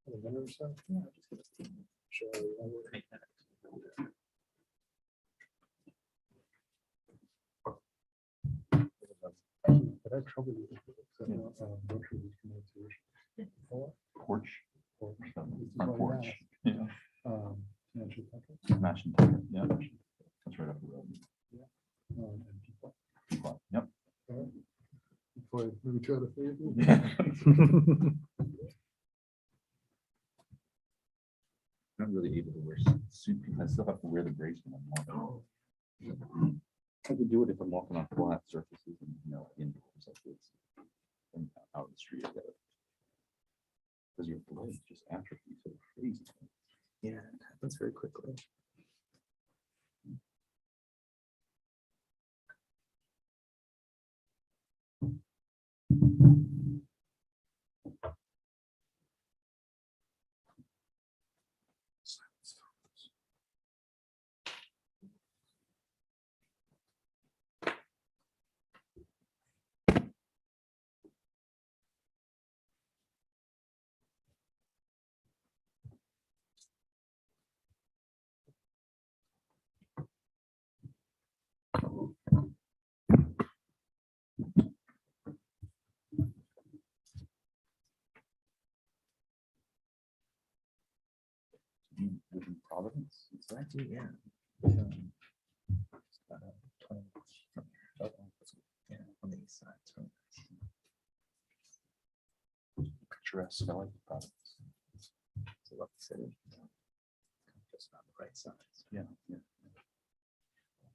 A minute or so? Yeah, just give us 2 minutes. Sure, make that. But I have trouble with Porch. Front Front porch. Yeah. Yeah. Mashing Tucker. Yeah. That's right up the road. And people. Yep. Boy, maybe 2 out of 3 of you. Yeah. I'm not really able to wear suit because I still have to wear the brace when I'm walking. I can do it if I'm walking on flat surfaces and indoors like this. And out in the street, I gotta. Because your blood just atrophy so crazy. Yeah, it happens very quickly. You live in Providence? Is that? Yeah. 20 minutes from here. Yeah, on the east side. So Picturesque. I like Providence. it's a lovely city. Just on the right side. Yeah. Yeah.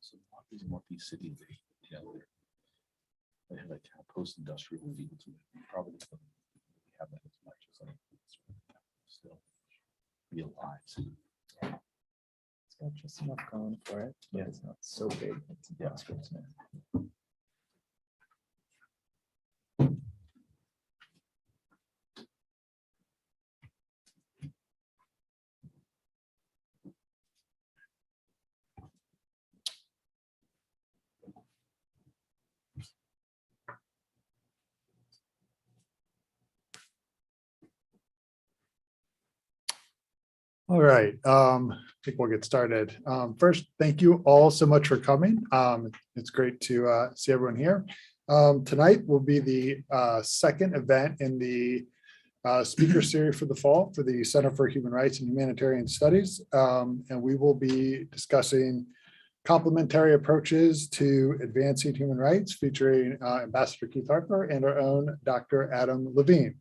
So these northeast cities, they have like post-industrial fields. Probably don't have that as much as like still real lives. It's got just enough going for it. Yeah, it's not so big. It's industrial. Yeah. All right, I think we'll get started. First, thank you all so much for coming. It's great to see everyone here. Tonight will be the second event in the speaker series for the fall for the Center for Human Rights and Humanitarian Studies. And we will be discussing complementary approaches to advancing human rights, featuring Ambassador Keith Harper and our own Dr. Adam Levine.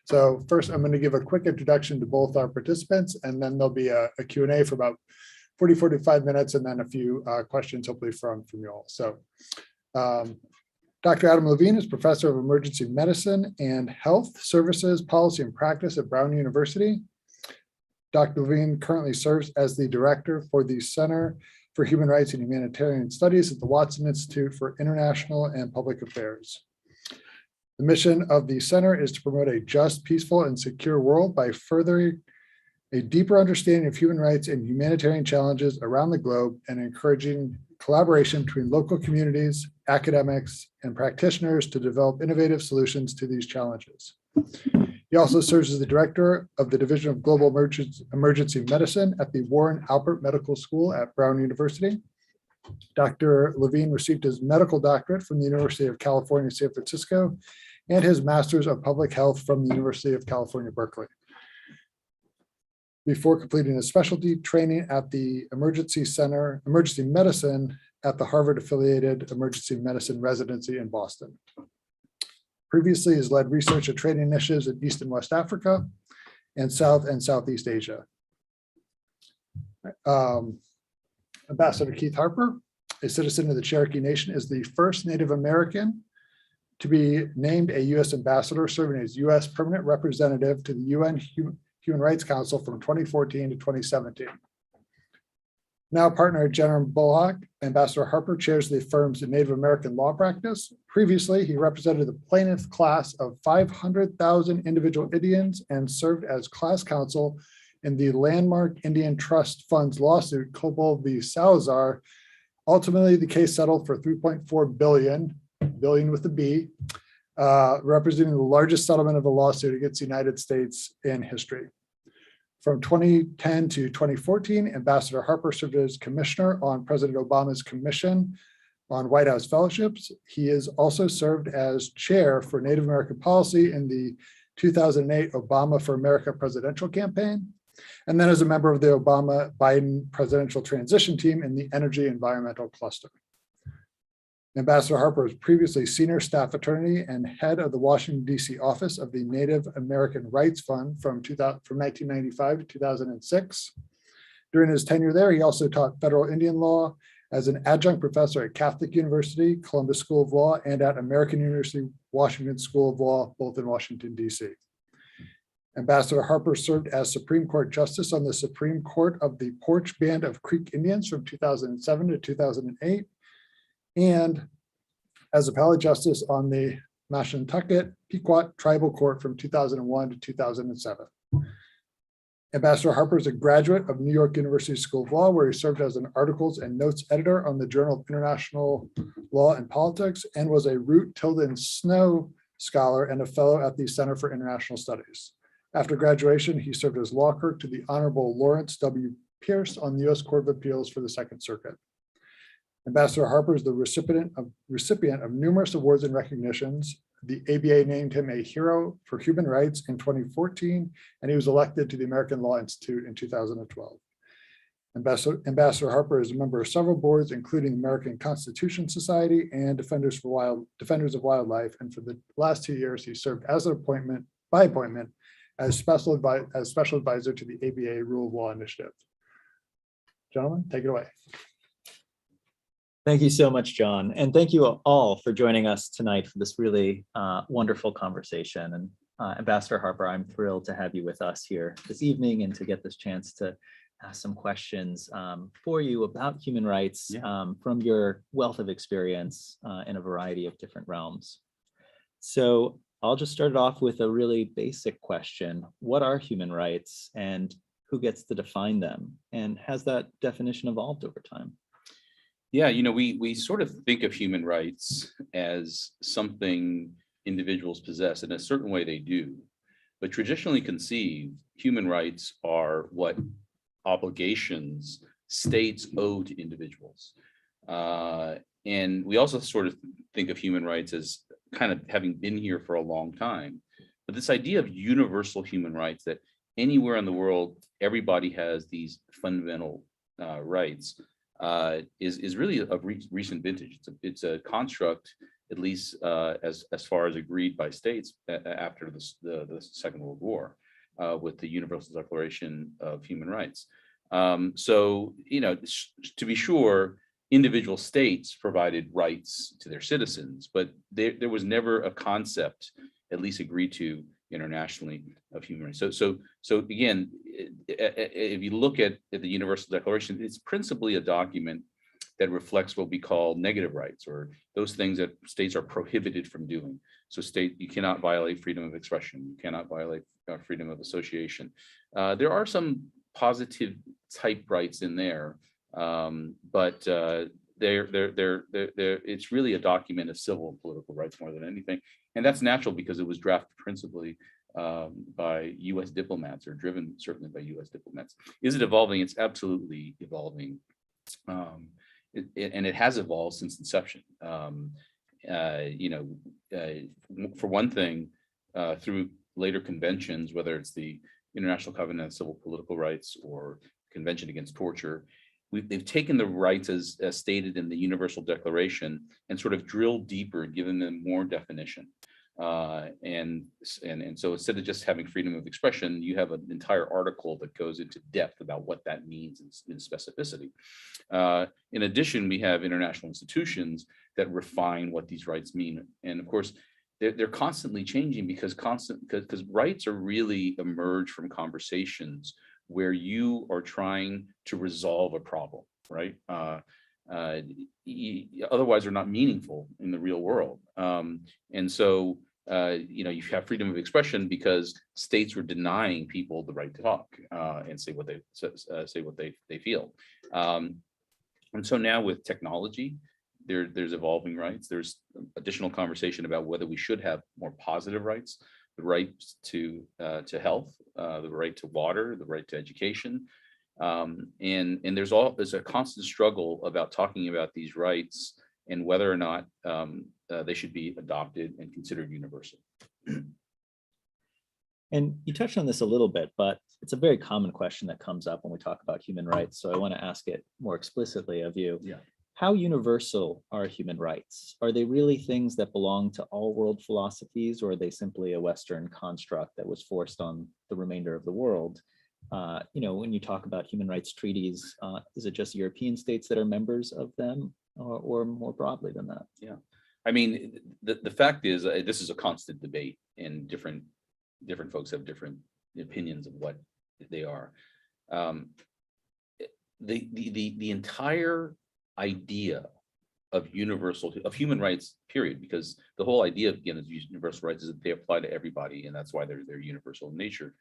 So first, I'm going to give a quick introduction to both our participants, and then there'll be a Q&A for about 45 minutes, and then a few questions, hopefully from you all. So Dr. Adam Levine is Professor of Emergency Medicine and Health Services Policy and Practice at Brown University. Dr. Levine currently serves as the Director for the Center for Human Rights and Humanitarian Studies at the Watson Institute for International and Public Affairs. The mission of the center is to promote a just, peaceful, and secure world by furthering a deeper understanding of human rights and humanitarian challenges around the globe and encouraging collaboration between local communities, academics, and practitioners to develop innovative solutions to these challenges. He also serves as the Director of the Division of Global Emergency Medicine at the Warren Alpert Medical School at Brown University. Dr. Levine received his medical doctorate from the University of California, San Francisco, and his Master's of Public Health from the University of California, Berkeley, before completing his specialty training at the Emergency Medicine at the Harvard-affiliated Emergency Medicine Residency in Boston. Previously, has led research and training initiatives in East and West Africa and South and Southeast Asia. Ambassador Keith Harper, a citizen of the Cherokee Nation, is the first Native American to be named a U.S. ambassador, serving as U.S. permanent representative to the UN Human Rights Council from 2014 to 2017. Now partner at General Bullock, Ambassador Harper chairs the firm's Native American law practice. Previously, he represented the plaintiff class of 500,000 individual Indians and served as class counsel in the landmark Indian Trust Fund's lawsuit, Cobol v. Salazar. Ultimately, the case settled for $3.4 billion with a B, representing the largest settlement of a lawsuit against the United States in history. From 2010 to 2014, Ambassador Harper served as commissioner on President Obama's Commission on White House Fellowships. He has also served as chair for Native American policy in the 2008 Obama for America presidential campaign, and then as a member of the Obama-Biden presidential transition team in the energy environmental cluster. Ambassador Harper was previously senior staff attorney and head of the Washington, D.C. office of the Native American Rights Fund from 1995 to 2006. During his tenure there, he also taught federal Indian law as an adjunct professor at Catholic University, Columbus School of Law, and at American University, Washington School of Law, both in Washington, D.C. Ambassador Harper served as Supreme Court Justice on the Supreme Court of the Porch Band of Creek Indians from 2007 to 2008, and as appellate justice on the Mashantucket Pequot Tribal Court from 2001 to 2007. Ambassador Harper is a graduate of New York University School of Law, where he served as an articles and notes editor on the Journal of International Law and Politics, and was a Root Tilden Snow Scholar and a fellow at the Center for International Studies. After graduation, he served as law clerk to the Honorable Lawrence W. Pierce on the U.S. Court of Appeals for the Second Circuit. Ambassador Harper is the recipient of numerous awards and recognitions. The ABA named him a hero for human rights in 2014, and he was elected to the American Law Institute in 2012. Ambassador Harper is a member of several boards, including American Constitution Society and Defenders of Wildlife. And for the last 2 years, he served as an appointment as special advisor to the ABA Rule of Law Initiative. Gentlemen, take it away. Thank you so much, John. And thank you all for joining us tonight for this really wonderful conversation. And Ambassador Harper, I'm thrilled to have you with us here this evening and to get this chance to ask some questions for you about human rights from your wealth of experience in a variety of different realms. So I'll just start it off with a really basic question. What are human rights and who gets to define them? And has that definition evolved over time? Yeah, you know, we sort of think of human rights as something individuals possess. In a certain way they do. But traditionally conceived, human rights are what obligations states owe to individuals. And we also sort of think of human rights as kind of having been here for a long time. But this idea of universal human rights, that anywhere in the world, everybody has these fundamental rights, is really of recent vintage. It's a construct, at least as far as agreed by states after the Second World War, with the Universal Declaration of Human Rights. So, you know, to be sure, individual states provided rights to their citizens, but there was never a concept, at least agreed to internationally, of human rights. So again, if you look at the Universal Declaration, it's principally a document that reflects what we call negative rights, or those things that states are prohibited from doing. So you cannot violate freedom of expression, you cannot violate freedom of association. There are some positive type rights in there, but it's really a document of civil and political rights more than anything. And that's natural because it was drafted principally by U.S. diplomats, or driven certainly by U.S. diplomats. Is it evolving? It's absolutely evolving. And it has evolved since inception. You know, for one thing, through later conventions, whether it's the International Covenant on Civil Political Rights or Convention Against Torture, they've taken the rights as stated in the Universal Declaration and sort of drilled deeper, given them more definition. And so instead of just having freedom of expression, you have an entire article that goes into depth about what that means in specificity. In addition, we have international institutions that refine what these rights mean. And of course, they're constantly changing because rights are really emerge from conversations where you are trying to resolve a problem, right? Otherwise, they're not meaningful in the real world. And so, you know, you have freedom of expression because states were denying people the right to talk and say what they feel. And so now with technology, there's evolving rights. There's additional conversation about whether we should have more positive rights the right to health, the right to water, the right to education. And there's a constant struggle about talking about these rights and whether or not they should be adopted and considered universal. And you touched on this a little bit, but it's a very common question that comes up when we talk about human rights. So I want to ask it more explicitly of you. Yeah. How universal are human rights? Are they really things that belong to all world philosophies, or are they simply a Western construct that was forced on the remainder of the world? When you talk about human rights treaties, is it just European states that are members of them, or more broadly than that? Yeah, I mean, the fact is, this is a constant debate, and different folks have different opinions of what they are. The entire idea of human rights, period, because the whole idea of, again, of universal rights is that they apply to everybody, and that's why they're universal in nature.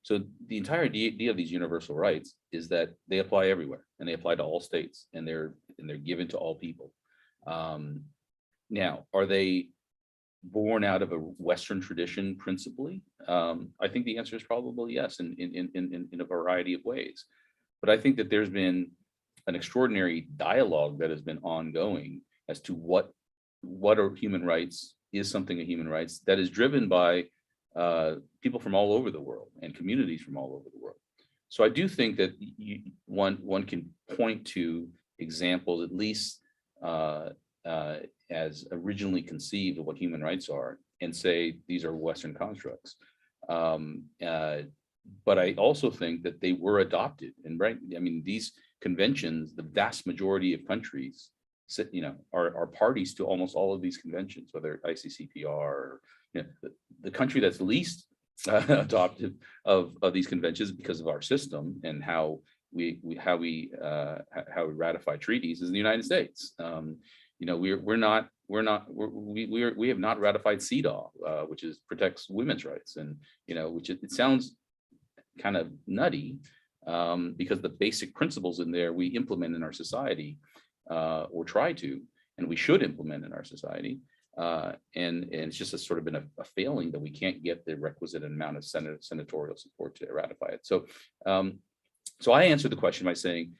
So the entire idea of these universal rights is that they apply everywhere, and they apply to all states, and they're given to all people. Now, are they born out of a Western tradition principally? I think the answer is probably yes, in a variety of ways. But I think that there's been an extraordinary dialogue that has been ongoing as to what are human rights, is something a human rights, that is driven by people from all over the world and communities from all over the world. So I do think that one can point to examples, at least as originally conceived of what human rights are, and say these are Western constructs. But I also think that they were adopted, and right, I mean, these conventions, the vast majority of countries, are parties to almost all of these conventions, whether ICCPR or the country that's least adoptive of these conventions because of our system and how we ratify treaties is the United States. We have not ratified CEDAW, which protects women's rights, and which it sounds kind of nutty, because the basic principles in there we implement in our society, or try to, and we should implement in our society. And it's just been a failing that we can't get the requisite amount of senatorial support to ratify it. So I answered the question by saying,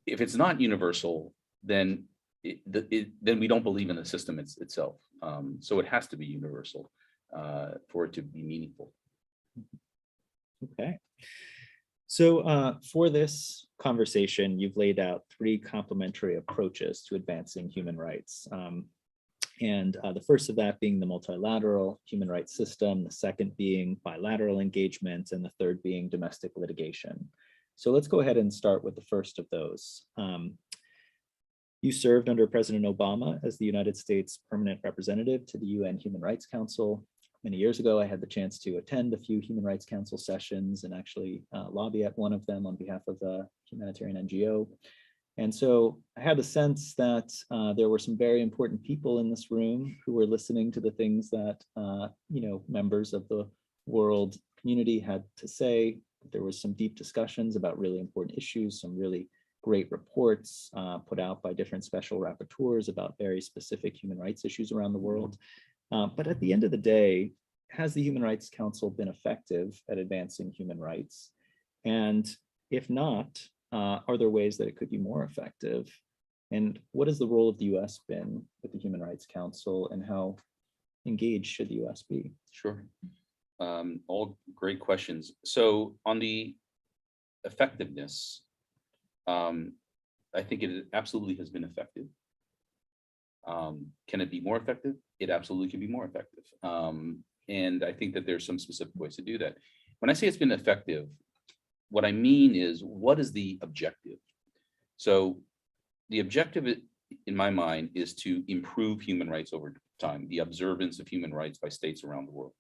if it's not universal, then then we don't believe in the system itself. So it has to be universal for it to be meaningful. Okay. So for this conversation, you've laid out 3 complementary approaches to advancing human rights. And the first of that being the multilateral human rights system, the second being bilateral engagement, and the third being domestic litigation. So let's go ahead and start with the first of those. You served under President Obama as the United States permanent representative to the UN Human Rights Council. Many years ago, I had the chance to attend a few Human Rights Council sessions and actually lobby at one of them on behalf of a humanitarian NGO. And so I had the sense that there were some very important people in this room who were listening to the things that members of the world community had to say. There was some deep discussions about really important issues, some really great reports put out by different special rapporteurs about very specific human rights issues around the world. But at the end of the day, has the Human Rights Council been effective at advancing human rights? And if not, are there ways that it could be more effective? And what has the role of the US been with the Human Rights Council, and how engaged should the US be? Sure. All great questions. So on the effectiveness, I think it absolutely has been effective. Can it be more effective? It absolutely can be more effective. And I think that there's some specific ways to do that. When I say it's been effective, what I mean is, what is the objective? So the objective in my mind is to improve human rights over time, the observance of human rights by states around the world.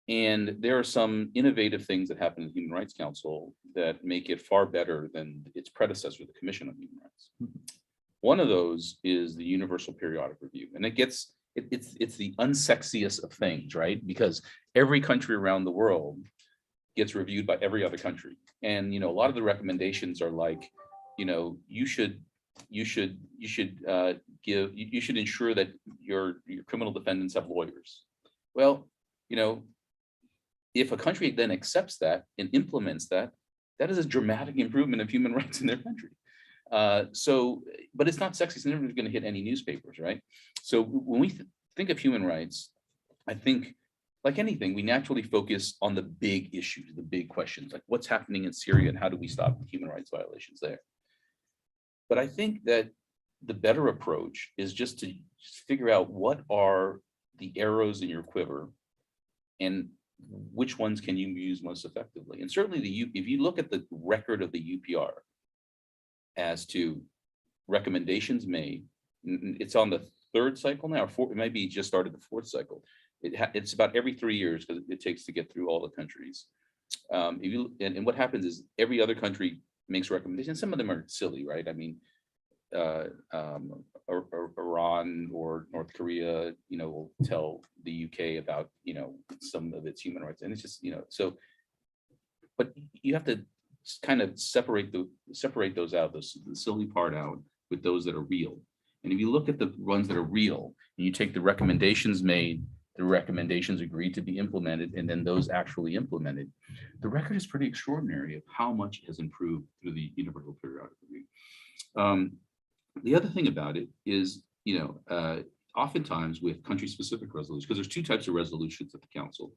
And there are some innovative things that happen in the Human Rights Council that make it far better than its predecessor, the Commission on Human Rights. One of those is the Universal Periodic Review, and it's the unsexiest of things, right? Because every country around the world gets reviewed by every other country, and a lot of the recommendations are like, you should ensure that your criminal defendants have lawyers. Well, if a country then accepts that and implements that, that is a dramatic improvement of human rights in their country. But it's not sexy. It's never going to hit any newspapers, right? So when we think of human rights, I think, like anything, we naturally focus on the big issues, the big questions, like what's happening in Syria and how do we stop human rights violations there. But I think that the better approach is just to figure out what are the arrows in your quiver and which ones can you use most effectively. And certainly if you look at the record of the UPR as to recommendations made, it's on the third cycle now, or it might be just started the fourth cycle. It's about every 3 years because it takes to get through all the countries. And what happens is every other country makes recommendations. Some of them are silly, right? I mean, Iran or North Korea, will tell the UK about, some of its human rights, and it's just, so. But you have to kind of separate those out, the silly part out, with those that are real. And if you look at the ones that are real, and you take the recommendations made, the recommendations agreed to be implemented, and then those actually implemented, the record is pretty extraordinary of how much has improved through the Universal Periodic Review. The other thing about it is, oftentimes with country-specific resolutions, because there's two types of resolutions at the council.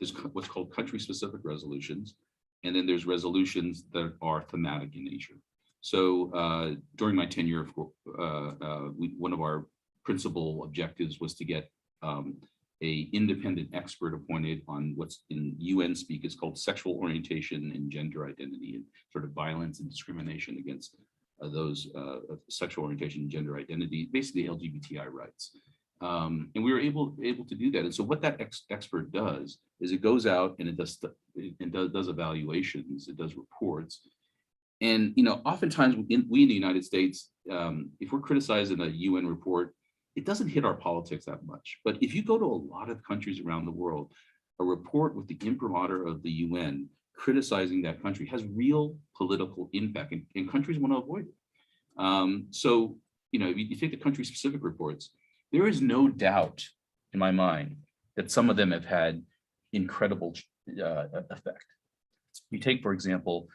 There's what's called country-specific resolutions, and then there's resolutions that are thematic in nature. So during my tenure, one of our principal objectives was to get a independent expert appointed on what's in UN speak is called sexual orientation and gender identity, and sort of violence and discrimination against those sexual orientation and gender identity, basically LGBTI rights. And we were able to do that. And so what that expert does is it goes out and it does evaluations, it does reports. And oftentimes we in the United States, if we're criticizing a UN report, it doesn't hit our politics that much. But if you go to a lot of countries around the world, a report with the imprimatur of the UN criticizing that country has real political impact, and countries want to avoid it. So, if you take the country-specific reports, there is no doubt in my mind that some of them have had incredible effect. You take, for example,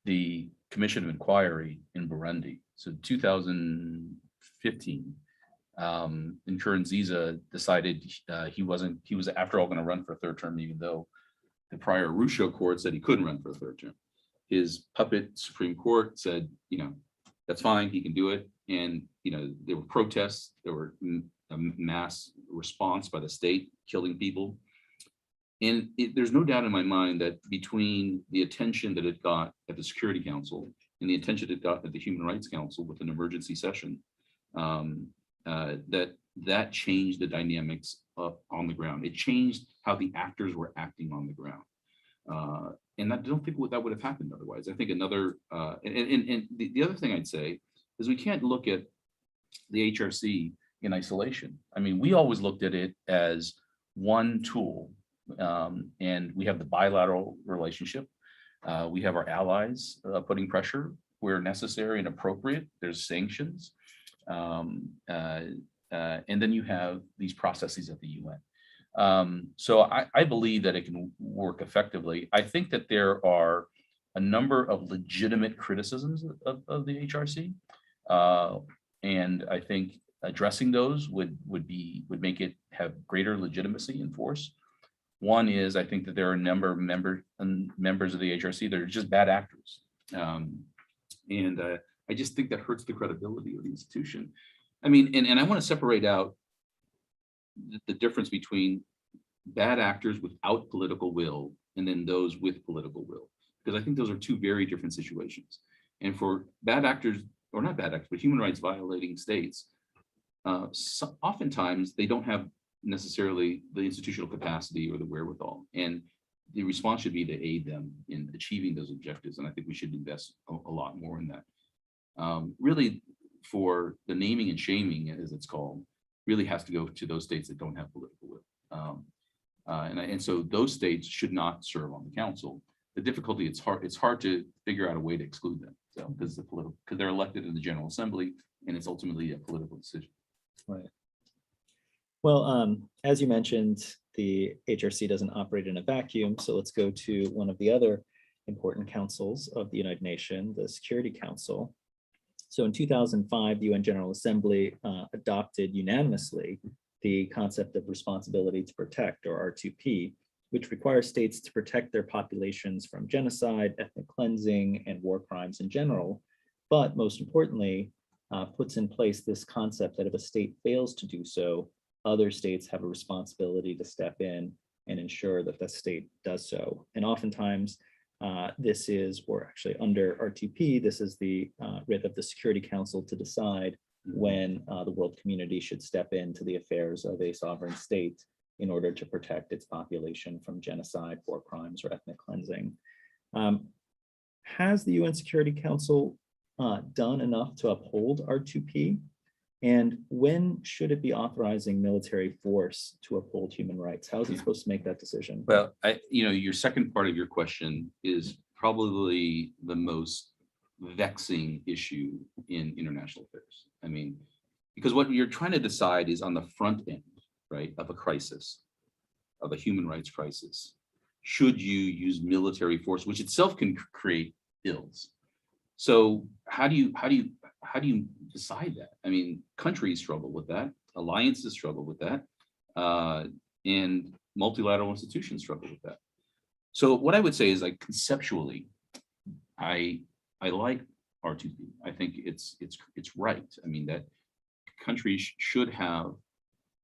the Commission of Inquiry in Burundi. So 2015, Nkurunziza decided he was after all going to run for a third term, even though the prior Arusha court said he couldn't run for a third term. His puppet Supreme Court said, that's fine, he can do it. And, there were protests, there were a mass response by the state, killing people. And there's no doubt in my mind that between the attention that it got at the Security Council and the attention it got at the Human Rights Council with an emergency session, that changed the dynamics on the ground. It changed how the actors were acting on the ground. And I don't think that would have happened otherwise. I think another, and the other thing I'd say is we can't look at the HRC in isolation. I mean, we always looked at it as one tool, and we have the bilateral relationship. We have our allies putting pressure where necessary and appropriate. There's sanctions. And then you have these processes at the UN. So I believe that it can work effectively. I think that there are a number of legitimate criticisms of the HRC. And I think addressing those would make it have greater legitimacy and force. One is, I think that there are a number of members of the HRC that are just bad actors. And I just think that hurts the credibility of the institution. I mean, and I want to separate out the difference between bad actors without political will and then those with political will, because I think those are two very different situations. And for bad actors, or not bad actors, but human rights violating states, oftentimes they don't have necessarily the institutional capacity or the wherewithal. And the response should be to aid them in achieving those objectives. And I think we should invest a lot more in that. Really, for the naming and shaming, as it's called, really has to go to those states that don't have political will. And so those states should not serve on the council. The difficulty, it's hard to figure out a way to exclude them. So because they're elected in the General Assembly, and it's ultimately a political decision. Right. Well, as you mentioned, the HRC doesn't operate in a vacuum. So let's go to one of the other important councils of the United Nations, the Security Council. So in 2005, the UN General Assembly adopted unanimously the concept of responsibility to protect, or R2P, which requires states to protect their populations from genocide, ethnic cleansing, and war crimes in general. But most importantly, puts in place this concept that if a state fails to do so, other states have a responsibility to step in and ensure that the state does so. And oftentimes, this is, or actually under R2P, this is the writ of the Security Council to decide when the world community should step into the affairs of a sovereign state in order to protect its population from genocide, war crimes, or ethnic cleansing. Has the UN Security Council done enough to uphold R2P? And when should it be authorizing military force to uphold human rights? How is it supposed to make that decision? Well, your second part of your question is probably the most vexing issue in international affairs. I mean, because what you're trying to decide is on the front end, right, of a crisis, of a human rights crisis. Should you use military force, which itself can create ills? So how do you decide that? I mean, countries struggle with that, alliances struggle with that, and multilateral institutions struggle with that. So what I would say is, like, conceptually, I like R2P. I think it's right. I mean, that countries should have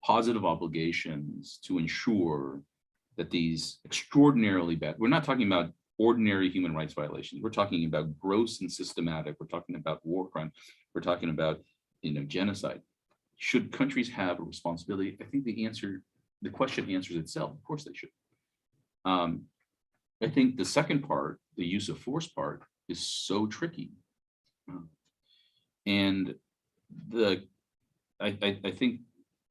positive obligations to ensure that these extraordinarily bad, we're not talking about ordinary human rights violations. We're talking about gross and systematic. We're talking about war crime. We're talking about, genocide. Should countries have a responsibility? I think the question answers itself. Of course they should. I think the second part, the use of force part, is so tricky. And I think,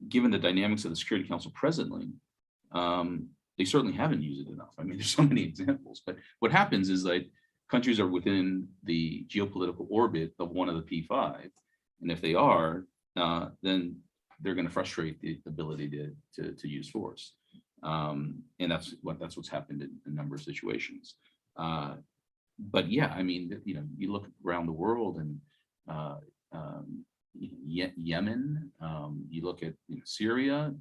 given the dynamics of the Security Council presently, they certainly haven't used it enough. I mean, there's so many examples, but what happens is that countries are within the geopolitical orbit of one of the P5. And if they are, then they're going to frustrate the ability to use force. And that's what's happened in a number of situations. But yeah, I mean, you look around the world, and Yemen, you look at Syria.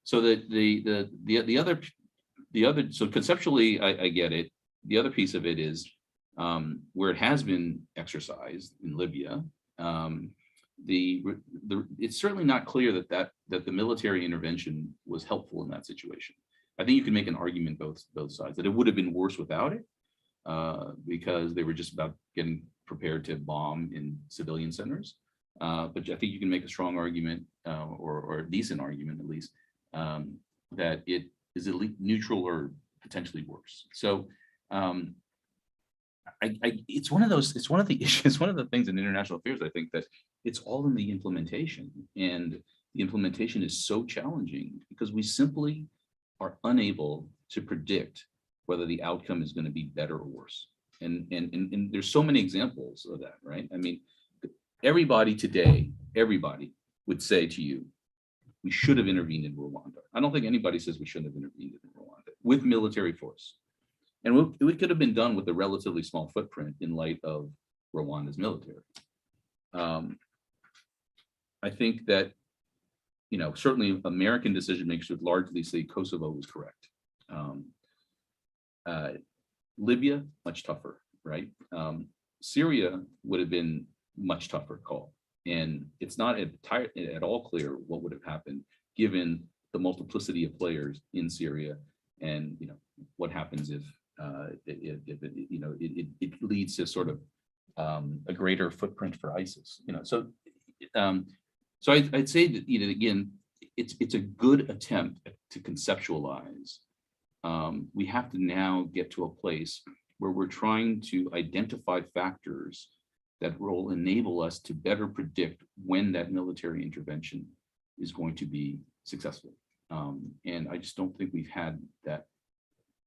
So the other, so conceptually, I get it. The other piece of it is where it has been exercised in Libya. It's certainly not clear that the military intervention was helpful in that situation. I think you can make an argument both sides, that it would have been worse without it, because they were just about getting prepared to bomb in civilian centers. But I think you can make a strong argument, or a decent argument at least, that it is at least neutral or potentially worse. So it's one of the issues, one of the things in international affairs, I think, that it's all in the implementation, and the implementation is so challenging because we simply are unable to predict whether the outcome is going to be better or worse. And there's so many examples of that, right? I mean, everybody today, would say to you, we should have intervened in Rwanda. I don't think anybody says we shouldn't have intervened in Rwanda with military force. And it could have been done with a relatively small footprint in light of Rwanda's military. I think that, certainly American decision makers would largely say Kosovo was correct. Libya, much tougher, right? Syria would have been much tougher call. And it's not at all clear what would have happened given the multiplicity of players in Syria, and what happens if it leads to sort of a greater footprint for ISIS. So I'd say that again, it's a good attempt to conceptualize. We have to now get to a place where we're trying to identify factors that will enable us to better predict when that military intervention is going to be successful. And I just don't think we've had that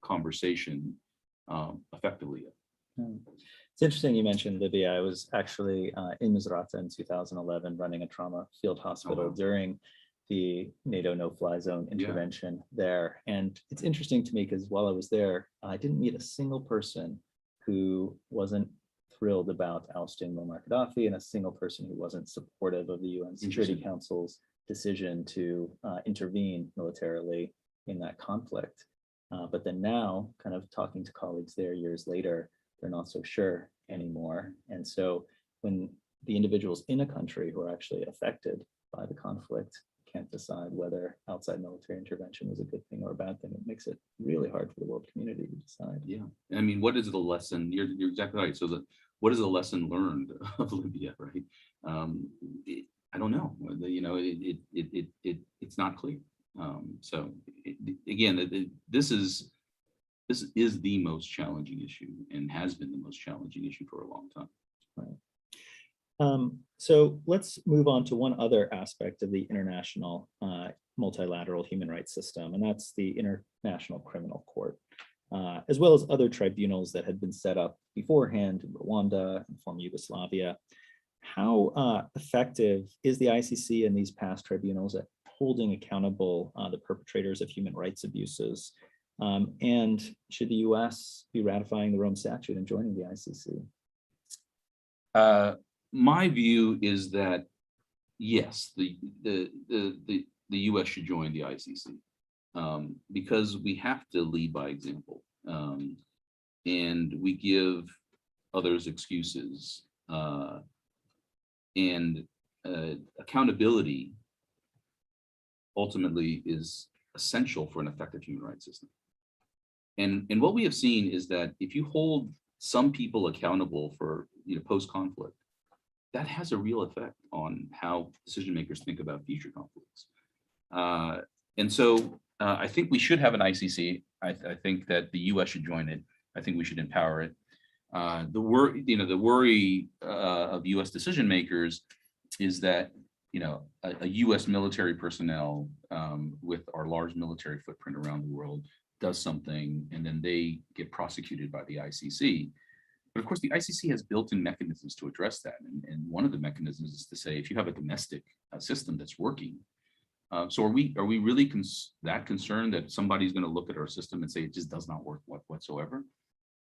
conversation effectively yet. It's interesting you mentioned Libya. I was actually in Misrata in 2011 running a trauma field hospital during the NATO no-fly zone intervention there. And it's interesting to me because while I was there, I didn't meet a single person who wasn't thrilled about ousting Muammar Gaddafi and a single person who wasn't supportive of the UN Security Council's decision to intervene militarily in that conflict. But then now, kind of talking to colleagues there years later, they're not so sure anymore. And so when the individuals in a country who are actually affected by the conflict can't decide whether outside military intervention was a good thing or a bad thing, it makes it really hard for the world community to decide. Yeah, I mean, what is the lesson? You're exactly right. So what is the lesson learned of Libya, right? I don't know. It's not clear. Again, this is the most challenging issue and has been the most challenging issue for a long time. Right. So let's move on to one other aspect of the international multilateral human rights system, and that's the International Criminal Court, as well as other tribunals that had been set up beforehand in Rwanda and former Yugoslavia. How effective is the ICC and these past tribunals at holding accountable the perpetrators of human rights abuses? And should the US be ratifying the Rome Statute and joining the ICC? My view is that yes, the US should join the ICC because we have to lead by example, and we give others excuses, and accountability ultimately is essential for an effective human rights system. And what we have seen is that if you hold some people accountable for post-conflict, that has a real effect on how decision makers think about future conflicts. And so I think we should have an ICC. I think that the US should join it. I think we should empower it. The worry of US decision makers is that a US military personnel with our large military footprint around the world does something and then they get prosecuted by the ICC. But of course, the ICC has built-in mechanisms to address that. And one of the mechanisms is to say, if you have a domestic system that's working, so are we really that concerned that somebody's going to look at our system and say it just does not work whatsoever?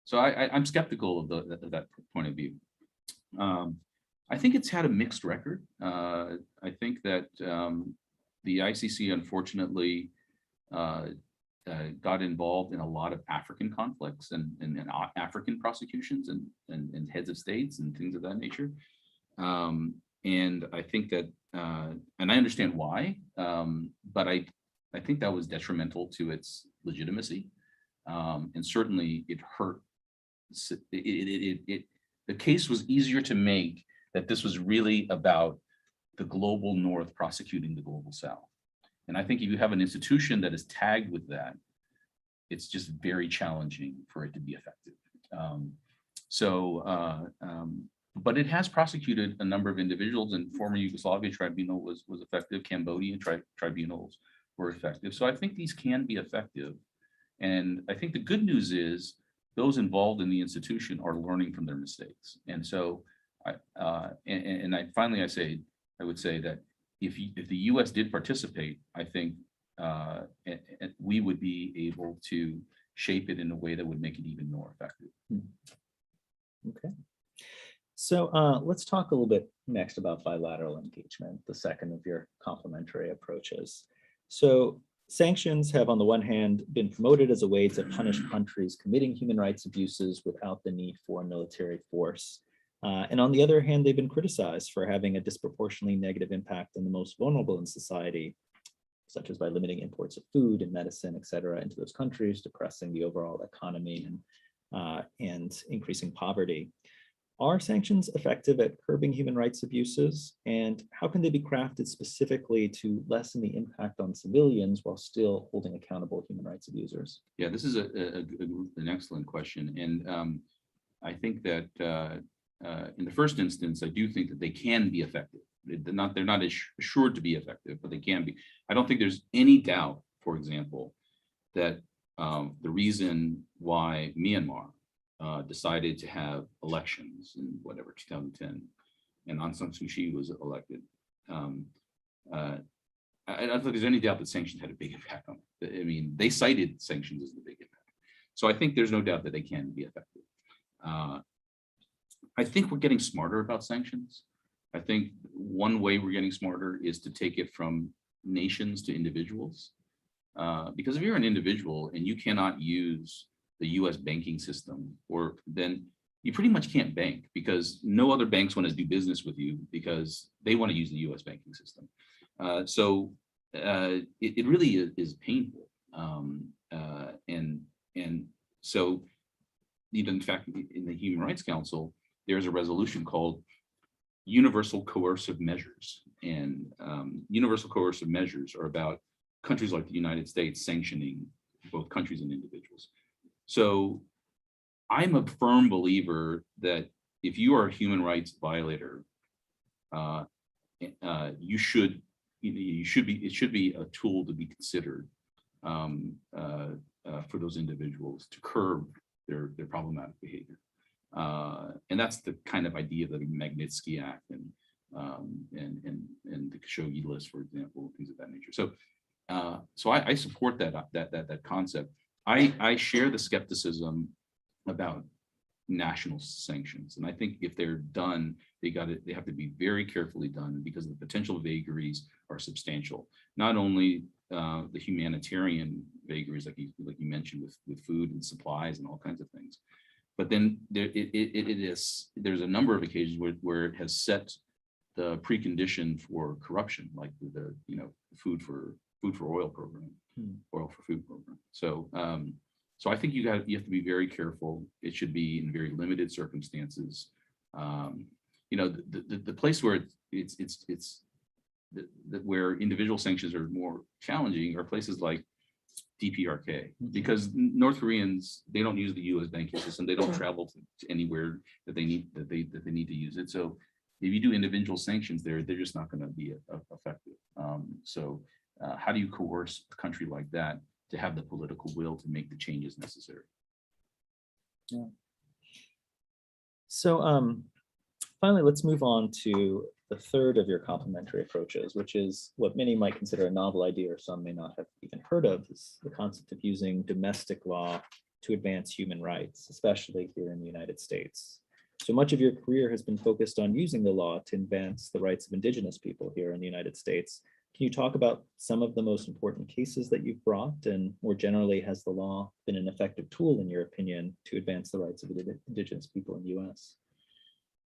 So I'm skeptical of that point of view. I think it's had a mixed record. I think that the ICC, unfortunately, got involved in a lot of African conflicts and African prosecutions and heads of states and things of that nature. And I think that, and I understand why, but I think that was detrimental to its legitimacy. And certainly it hurt. The case was easier to make that this was really about the global North prosecuting the global South. And I think if you have an institution that is tagged with that, it's just very challenging for it to be effective. But it has prosecuted a number of individuals, and former Yugoslavia tribunal was effective. Cambodian tribunals were effective. So I think these can be effective. And I think the good news is those involved in the institution are learning from their mistakes. And so, finally, I would say that if the U.S. did participate, I think we would be able to shape it in a way that would make it even more effective. Okay. So let's talk a little bit next about bilateral engagement, the second of your complementary approaches. So sanctions have, on the one hand, been promoted as a way to punish countries committing human rights abuses without the need for military force. And on the other hand, they've been criticized for having a disproportionately negative impact on the most vulnerable in society, such as by limiting imports of food and medicine, et cetera, into those countries, depressing the overall economy and increasing poverty. Are sanctions effective at curbing human rights abuses? And how can they be crafted specifically to lessen the impact on civilians while still holding accountable human rights abusers? Yeah, this is an excellent question. And I think that in the first instance, I do think that they can be effective. They're not assured to be effective, but they can be. I don't think there's any doubt, for example, that the reason why Myanmar decided to have elections in 2010, and Aung San Suu Kyi was elected. I don't think there's any doubt that sanctions had a big impact on it. I mean, they cited sanctions as the big impact. So I think there's no doubt that they can be effective. I think we're getting smarter about sanctions. I think one way we're getting smarter is to take it from nations to individuals. Because if you're an individual and you cannot use the US banking system, or then you pretty much can't bank, because no other banks want to do business with you because they want to use the US banking system. So it really is painful. And so, in fact, in the Human Rights Council, there's a resolution called Universal Coercive Measures. And universal coercive measures are about countries like the United States sanctioning both countries and individuals. So I'm a firm believer that if you are a human rights violator, it should be a tool to be considered for those individuals to curb their problematic behavior. And that's the kind of idea of the Magnitsky Act and the Khashoggi list, for example, things of that nature. So I support that concept. I share the skepticism about national sanctions, and I think if they're done, they have to be very carefully done, because the potential vagaries are substantial. Not only the humanitarian vagaries, like you mentioned, with food and supplies and all kinds of things, but then there's a number of occasions where it has set the precondition for corruption, like the food for oil program, oil for food program. So I think you have to be very careful. It should be in very limited circumstances. The place where where individual sanctions are more challenging are places like DPRK, because North Koreans, they don't use the U.S. banking system. They don't travel to anywhere that they need to use it. So if you do individual sanctions there, they're just not going to be effective. How do you coerce a country like that to have the political will to make the changes necessary? Yeah. So finally, let's move on to the third of your complementary approaches, which is what many might consider a novel idea, or some may not have even heard of, is the concept of using domestic law to advance human rights, especially here in the United States. So much of your career has been focused on using the law to advance the rights of Indigenous people here in the United States. Can you talk about some of the most important cases that you've brought, and more generally, has the law been an effective tool, in your opinion, to advance the rights of Indigenous people in the US?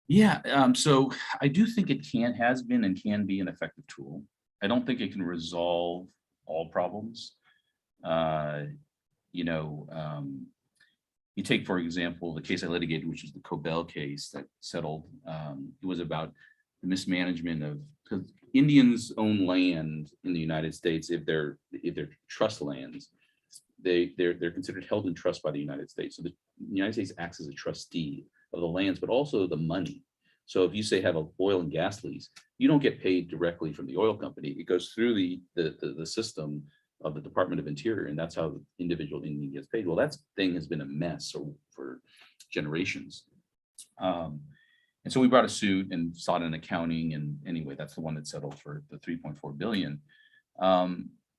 Yeah, so I do think it has been and can be an effective tool. I don't think it can resolve all problems. You take, for example, the case I litigated, which is the Cobell case that settled. It was about the mismanagement of, because Indians own land in the United States. If they're trust lands, they're considered held in trust by the United States. So the United States acts as a trustee of the lands, but also the money. So if you say have an oil and gas lease, you don't get paid directly from the oil company. It goes through the system of the Department of Interior, and that's how the individual Indian gets paid. Well, that thing has been a mess for generations. And so we brought a suit and sought an accounting, and anyway, that's the one that settled for the $3.4 billion.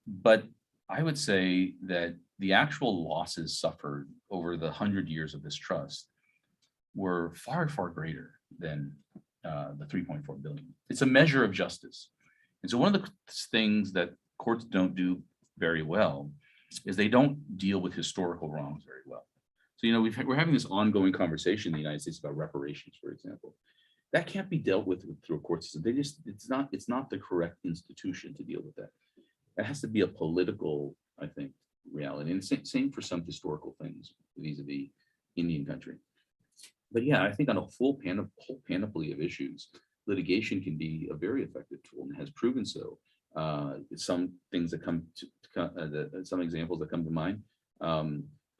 But I would say that the actual losses suffered over the 100 years of this trust were far, far greater than the $3.4 billion. It's a measure of justice. And so one of the things that courts don't do very well is they don't deal with historical wrongs very well. So, we're having this ongoing conversation in the United States about reparations, for example. That can't be dealt with through a court system. It's not the correct institution to deal with that. It has to be a political, I think, reality. And same for some historical things vis-a-vis Indian country. But yeah, I think on a whole panoply of issues, litigation can be a very effective tool, and has proven so. Some things that some examples that come to mind,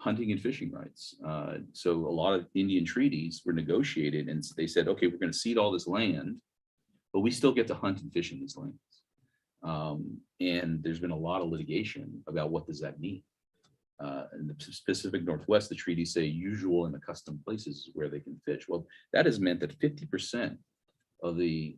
hunting and fishing rights. So a lot of Indian treaties were negotiated, and they said, okay, we're going to cede all this land, but we still get to hunt and fish in these lands. And there's been a lot of litigation about what does that mean. In the Pacific Northwest, the treaties say usual and accustomed places where they can fish. Well, that has meant that 50% of the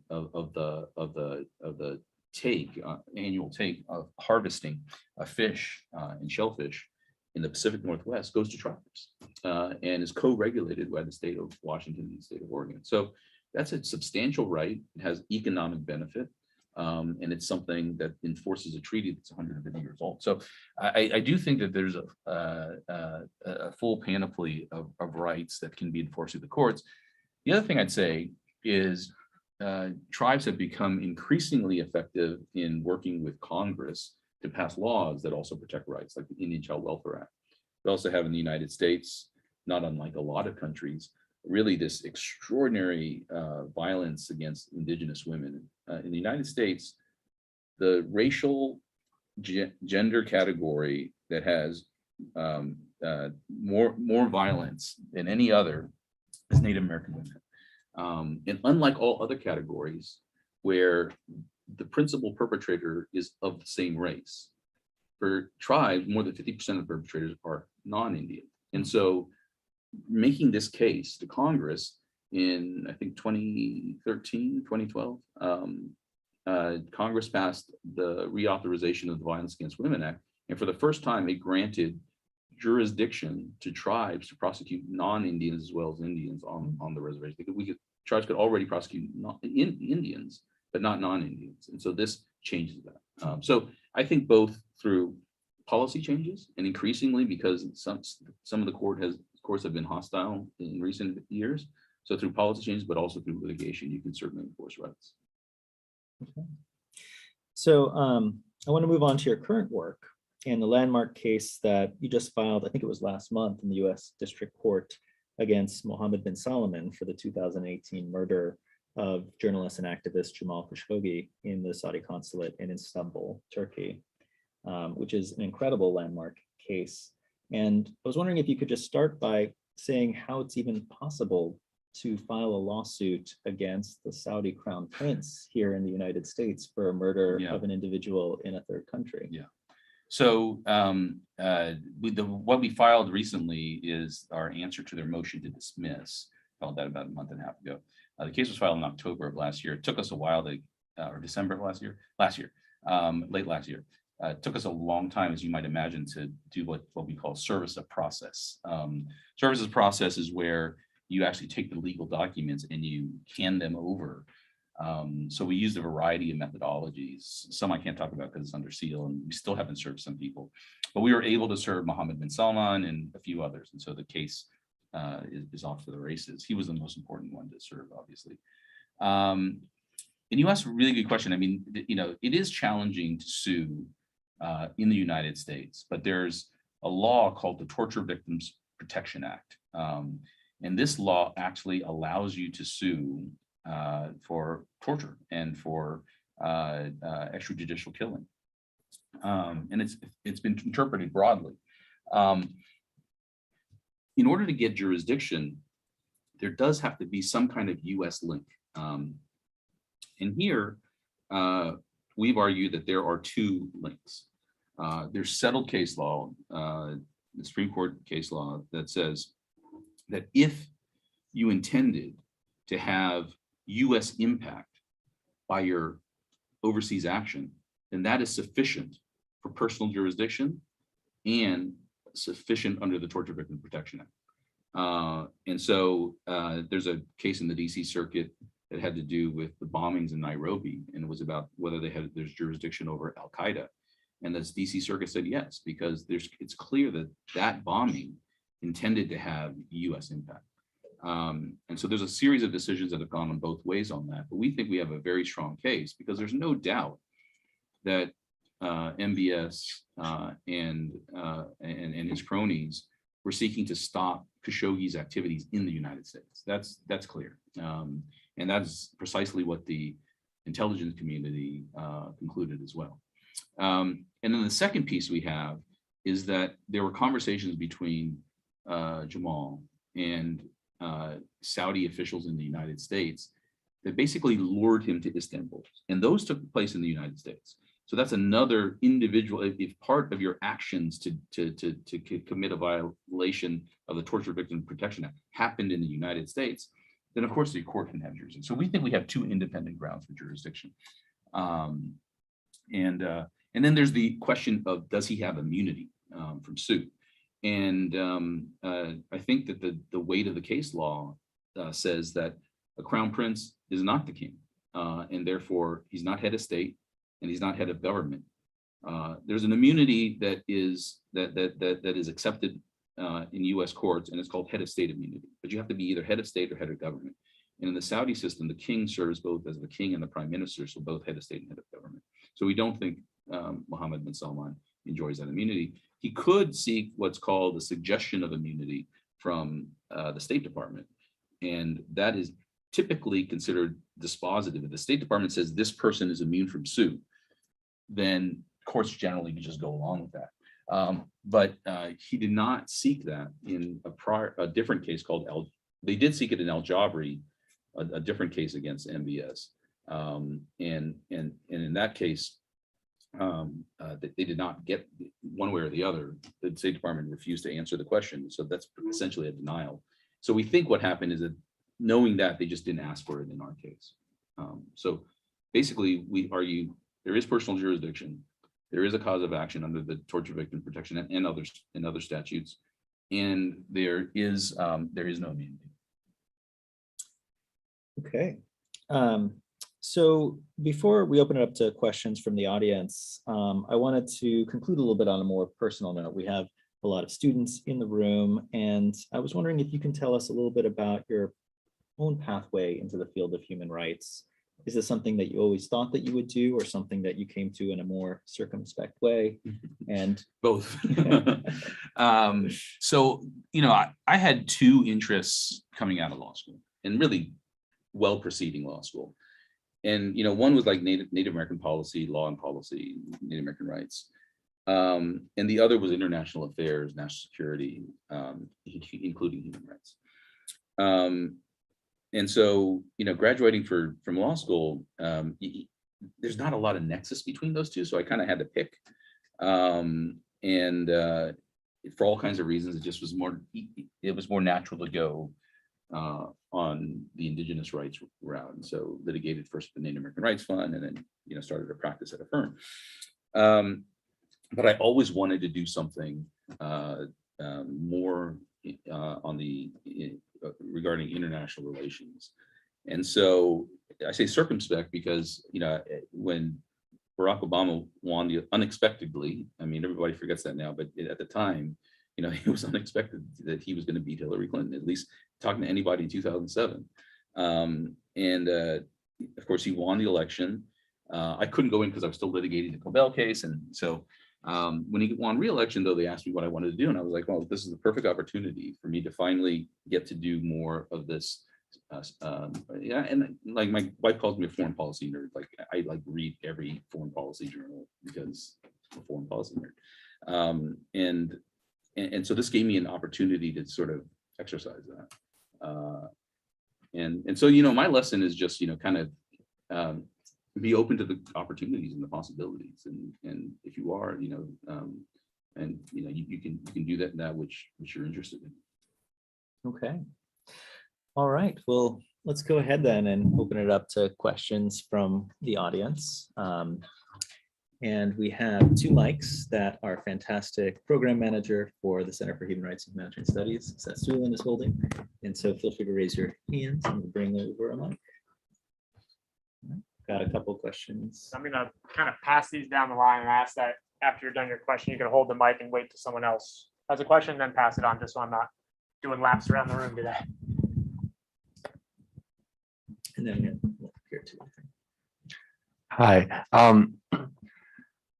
annual take of harvesting a fish and shellfish in the Pacific Northwest goes to tribes and is co-regulated by the state of Washington and the state of Oregon. So that's a substantial right. It has economic benefit. And it's something that enforces a treaty that's 150 years old. So I do think that there's a full panoply of rights that can be enforced through the courts. The other thing I'd say is tribes have become increasingly effective in working with Congress to pass laws that also protect rights, like the Indian Child Welfare Act. We also have in the United States, not unlike a lot of countries, really this extraordinary violence against indigenous women. In the United States, the racial gender category that has more violence than any other is Native American women. And unlike all other categories where the principal perpetrator is of the same race, for tribes, more than 50% of perpetrators are non-Indian. And so making this case to Congress in, I think, 2013, 2012, Congress passed the reauthorization of the Violence Against Women Act. And for the first time, it granted jurisdiction to tribes to prosecute non-Indians as well as Indians on the reservation. Tribes could already prosecute Indians, but not non-Indians. And so this changes that. So I think both through policy changes and increasingly because some of the courts have been hostile in recent years. So through policy changes, but also through litigation, you can certainly enforce rights. Okay. So I want to move on to your current work and the landmark case that you just filed, I think it was last month in the US District Court against Mohammed bin Salman for the 2018 murder of journalist and activist Jamal Khashoggi in the Saudi consulate in Istanbul, Turkey, which is an incredible landmark case. And I was wondering if you could just start by saying how it's even possible to file a lawsuit against the Saudi crown prince here in the United States for a murder of an individual in a third country. Yeah. So what we filed recently is our answer to their motion to dismiss. Filed that about a month and a half ago. The case was filed in October of last year. It took us a while to, or December of last year, late last year. It took us a long time, as you might imagine, to do what we call service of process. Service of process is where you actually take the legal documents and you hand them over. So we used a variety of methodologies. Some I can't talk about because it's under seal, and we still haven't served some people. But we were able to serve Mohammed bin Salman and a few others, and so the case is off to the races. He was the most important one to serve, obviously. And you asked a really good question. I mean, it is challenging to sue in the United States, but there's a law called the Torture Victims Protection Act. And this law actually allows you to sue for torture and for extrajudicial killing. And it's been interpreted broadly. In order to get jurisdiction, there does have to be some kind of US link. And here, we've argued that there are two links. There's settled case law, the Supreme Court case law that says that if you intended to have US impact by your overseas action, then that is sufficient for personal jurisdiction and sufficient under the Torture Victim Protection Act. And so there's a case in the DC Circuit that had to do with the bombings in Nairobi, and it was about whether there's jurisdiction over Al Qaeda. And the DC Circuit said yes, because it's clear that bombing intended to have US impact. And so there's a series of decisions that have gone on both ways on that, but we think we have a very strong case because there's no doubt that MBS and his cronies were seeking to stop Khashoggi's activities in the United States. That's clear. And that's precisely what the intelligence community concluded as well. And then the second piece we have is that there were conversations between Jamal and Saudi officials in the United States that basically lured him to Istanbul. And those took place in the United States. So that's another individual, if part of your actions to commit a violation of the Torture Victim Protection Act happened in the United States, then of course the court can have jurisdiction. So we think we have two independent grounds for jurisdiction. And then there's the question of, does he have immunity from suit? And I think that the weight of the case law says that a crown prince is not the king, and therefore he's not head of state and he's not head of government. There's an immunity that is accepted in U.S. courts, and it's called head of state immunity. But you have to be either head of state or head of government. And in the Saudi system, the king serves both as the king and the prime minister, so both head of state and head of government. So we don't think Mohammed bin Salman enjoys that immunity. He could seek what's called a suggestion of immunity from the State Department, and that is typically considered dispositive. If the State Department says this person is immune from suit, then courts generally just go along with that. But he did not seek that in a different case called they did seek it in Al Jabri, a different case against MBS. And in that case, they did not get one way or the other. The State Department refused to answer the question. So that's essentially a denial. So we think what happened is that knowing that, they just didn't ask for it in our case. So basically we argue there is personal jurisdiction. There is a cause of action under the Torture Victim Protection and other statutes. And there is no immunity. Okay. So before we open it up to questions from the audience, I wanted to conclude a little bit on a more personal note. We have a lot of students in the room, and I was wondering if you can tell us a little bit about your own pathway into the field of human rights. Is this something that you always thought that you would do, or something that you came to in a more circumspect way? And both. So, I had two interests coming out of law school, and really well preceding law school. And, one was like Native American policy, law and policy, Native American rights. And the other was international affairs, national security, including human rights. And so, graduating from law school, there's not a lot of nexus between those two. So I kind of had to pick. And for all kinds of reasons, it was more natural to go on the indigenous rights route. And so litigated first with the Native American Rights Fund, and then, started a practice at a firm. But I always wanted to do something more on the regarding international relations. And so I say circumspect because, when Barack Obama won unexpectedly, everybody forgets that now, but at the time, it was unexpected that he was going to beat Hillary Clinton, at least talking to anybody in 2007. And of course, he won the election. I couldn't go in because I was still litigating the Cobell case. And so when he won re-election, though, they asked me what I wanted to do. And I was like, well, this is the perfect opportunity for me to finally get to do more of this. And like my wife calls me a foreign policy nerd. Like I read every foreign policy journal because I'm a foreign policy nerd. And so this gave me an opportunity to sort of exercise that. And so, my lesson is just, kind of be open to the opportunities and the possibilities. And if you are, and you can do that which you're interested in. okay. All right. Well, let's go ahead then and open it up to questions from the audience. And we have two mics that our fantastic program manager for the Center for Human Rights and Humanitarian Studies, Seth Sulin, is holding. And so feel free to raise your hands and we'll bring over a mic. Got a couple of questions. I'm going to kind of pass these down the line and ask that after you're done your question, you can hold the mic and wait till someone else has a question, then pass it on, just so I'm not doing laps around the room today. And then here too. Hi.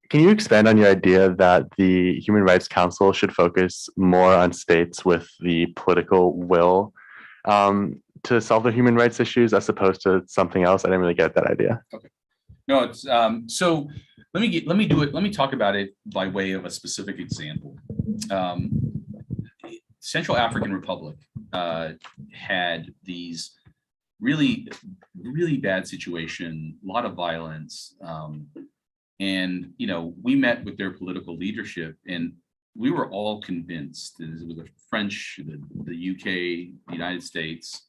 Can you expand on your idea that the Human Rights Council should focus more on states with the political will to solve the human rights issues as opposed to something else? I didn't really get that idea. Okay. No, it's so let me talk about it by way of a specific example. Central African Republic had these really bad situation, a lot of violence. And, we met with their political leadership and we were all convinced, it was the French, the UK, the United States,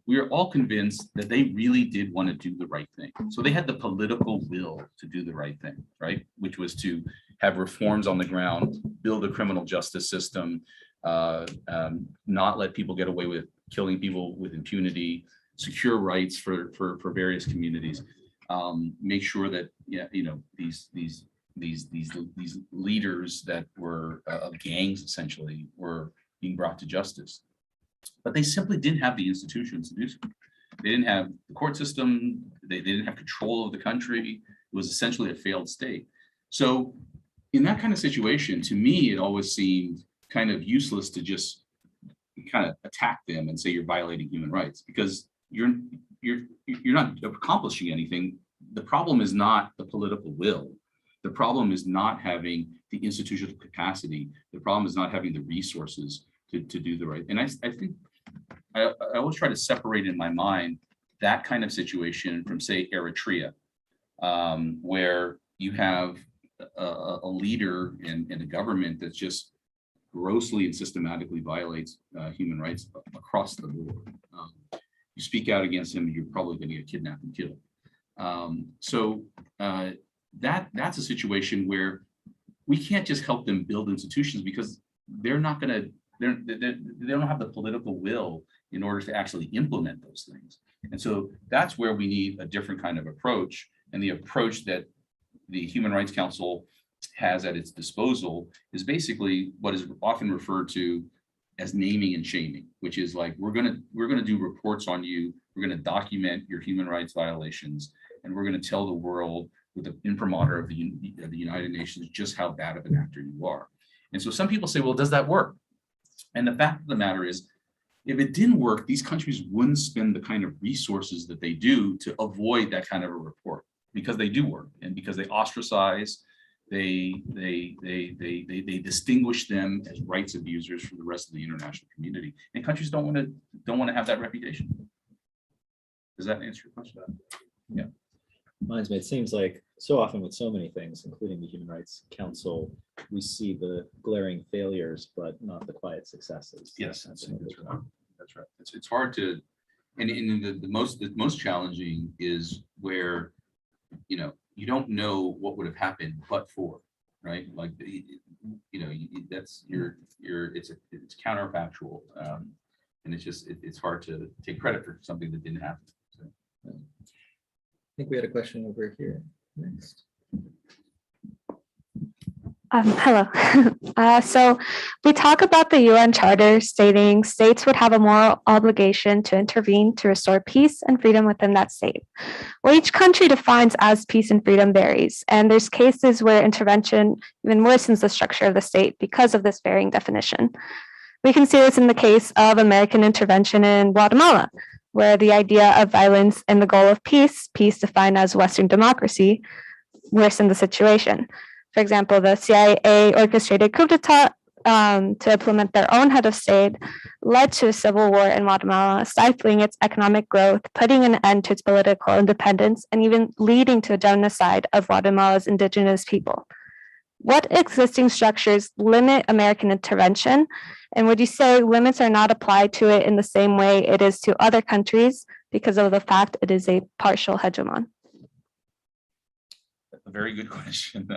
we are all convinced that they really did want to do the right thing. So they had the political will to do the right thing, right? Which was to have reforms on the ground, build a criminal justice system, not let people get away with killing people with impunity, secure rights for various communities, make sure that these leaders that were of gangs essentially were being brought to justice. But they simply didn't have the institutions to do so. They didn't have the court system. They didn't have control of the country. It was essentially a failed state. So in that kind of situation, to me, it always seemed kind of useless to just kind of attack them and say you're violating human rights, because you're not accomplishing anything. The problem is not the political will. The problem is not having the institutional capacity. The problem is not having the resources to do the right. And I think I always try to separate in my mind that kind of situation from, say, Eritrea, where you have a leader and a government that just grossly and systematically violates human rights across the board. You speak out against him, you're probably going to get kidnapped and killed. That's a situation where we can't just help them build institutions, because they're not going to. They don't have the political will in order to actually implement those things. And so that's where we need a different kind of approach. And the approach that the Human Rights Council has at its disposal is basically what is often referred to as naming and shaming, which is like, we're gonna do reports on you, we're gonna document your human rights violations, and we're gonna tell the world with the imprimatur of the United Nations just how bad of an actor you are. And so some people say, well, does that work? And the fact of the matter is, if it didn't work, these countries wouldn't spend the kind of resources that they do to avoid that kind of a report, because they do work, and because they ostracize, they distinguish them as rights abusers from the rest of the international community. And countries don't want to have that reputation. Does that answer your question? Yeah. Reminds me, it seems like so often with so many things, including the Human Rights Council, we see the glaring failures, but not the quiet successes. Yes, that's right. That's right. It's hard to, and the most challenging is where, you don't know what would have happened but for, right? Like, that's it's counterfactual, and it's hard to take credit for something that didn't happen. So, I think we had a question over here next. Hello. So we talk about the UN Charter stating states would have a moral obligation to intervene to restore peace and freedom within that state. Well, each country defines as peace and freedom varies, and there's cases where intervention even worsens the structure of the state because of this varying definition. We can see this in the case of American intervention in Guatemala, where the idea of violence and the goal of peace defined as Western democracy, worsened the situation. For example, the CIA orchestrated coup d'etat to implement their own head of state, led to a civil war in Guatemala, stifling its economic growth, putting an end to its political independence, and even leading to a genocide of Guatemala's indigenous people. What existing structures limit American intervention? And would you say limits are not applied to it in the same way it is to other countries because of the fact it is a partial hegemon? a very good question.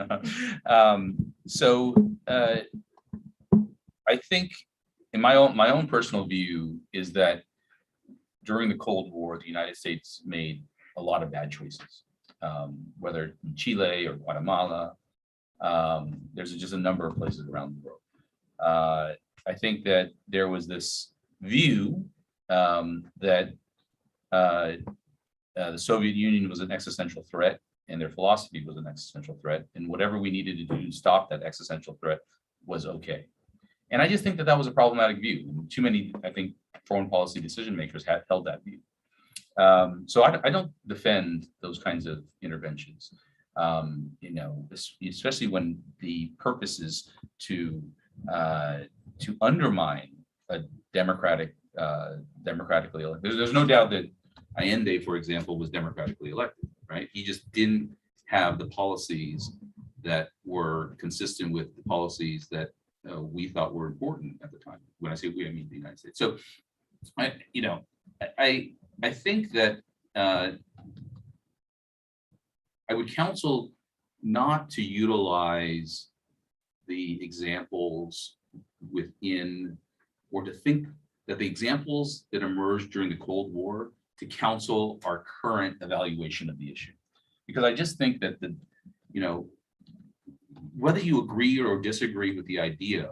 I think in my own personal view is that during the Cold War, the United States made a lot of bad choices, whether in Chile or Guatemala. There's just a number of places around the world. I think that there was this view that the Soviet Union was an existential threat, and their philosophy was an existential threat, and whatever we needed to do to stop that existential threat was okay. And I just think that that was a problematic view. Too many, I think, foreign policy decision makers had held that view. So I don't defend those kinds of interventions. Especially when the purpose is to undermine a democratically elected. There's no doubt that Allende, for example, was democratically elected, right? He just didn't have the policies that were consistent with the policies that we thought were important at the time. When I say we, I mean the United States. So, I I think that I would counsel not to utilize the examples within, or to think that the examples that emerged during the Cold War to counsel our current evaluation of the issue. Because I just think that whether you agree or disagree with the idea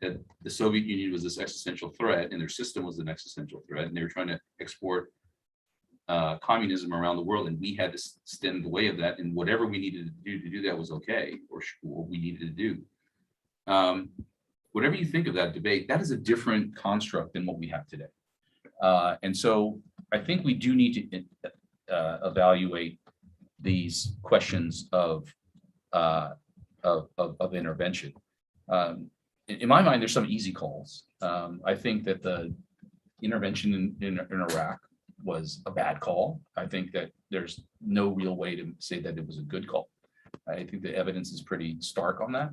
that the Soviet Union was this existential threat and their system was an existential threat, and they were trying to export communism around the world, and we had to stand in the way of that, and whatever we needed to do that was okay, or what we needed to do. Whatever you think of that debate, that is a different construct than what we have today. And so I think we do need to evaluate these questions of intervention. In my mind, there's some easy calls. I think that the intervention in Iraq was a bad call. I think that there's no real way to say that it was a good call. I think the evidence is pretty stark on that.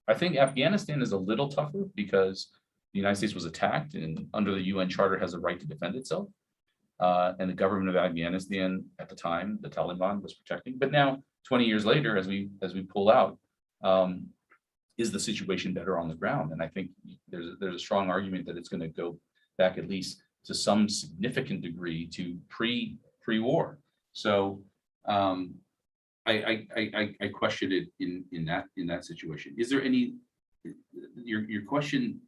I think Afghanistan is a little tougher because the United States was attacked, and under the UN Charter has a right to defend itself. And the government of Afghanistan at the time, the Taliban, was protecting. But now, 20 years later, as we pull out, is the situation better on the ground? And I think there's a strong argument that it's going to go back at least to some significant degree to pre-war. So I question it in that situation. Is there any? Your question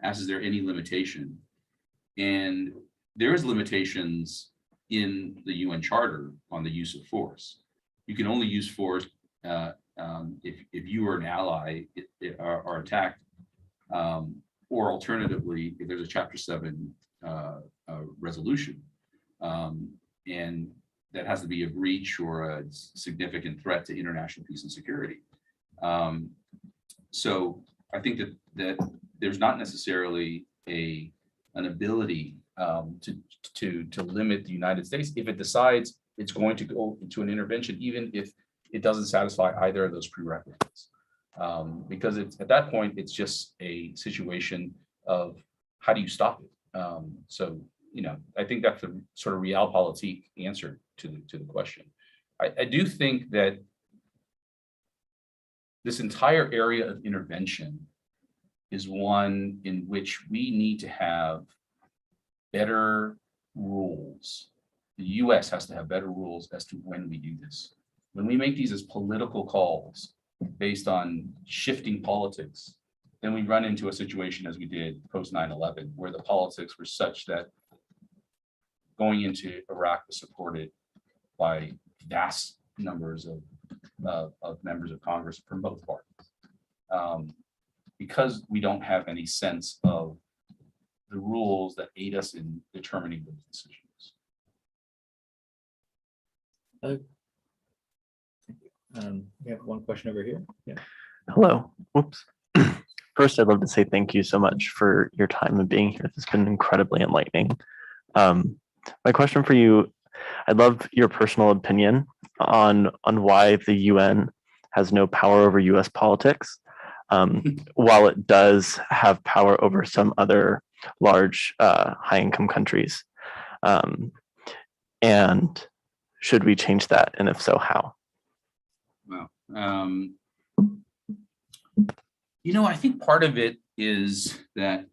asks, is there any limitation? And there is limitations in the UN Charter on the use of force. You can only use force if you are an ally are attacked, or alternatively, if there's a Chapter 7 resolution, and that has to be a breach or a significant threat to international peace and security. So I think that there's not necessarily an ability to limit the United States if it decides it's going to go into an intervention, even if it doesn't satisfy either of those prerequisites. Because at that point, it's just a situation of how do you stop it? So, I think that's the sort of realpolitik answer to the question. I do think that this entire area of intervention is one in which we need to have better rules. The US has to have better rules as to when we do this. When we make these as political calls based on shifting politics, then we run into a situation as we did post 9/11, where the politics were such that going into Iraq was supported by vast numbers of members of Congress from both parties. Because we don't have any sense of the rules that aid us in determining those decisions. We have one question over here. Yeah. Hello. Whoops. First, I'd love to say thank you so much for your time and being here. This has been incredibly enlightening. My question for you, I'd love your personal opinion on why the UN has no power over US politics, while it does have power over some other large high-income countries. And should we change that? And if so, how? Wow. I think part of it is that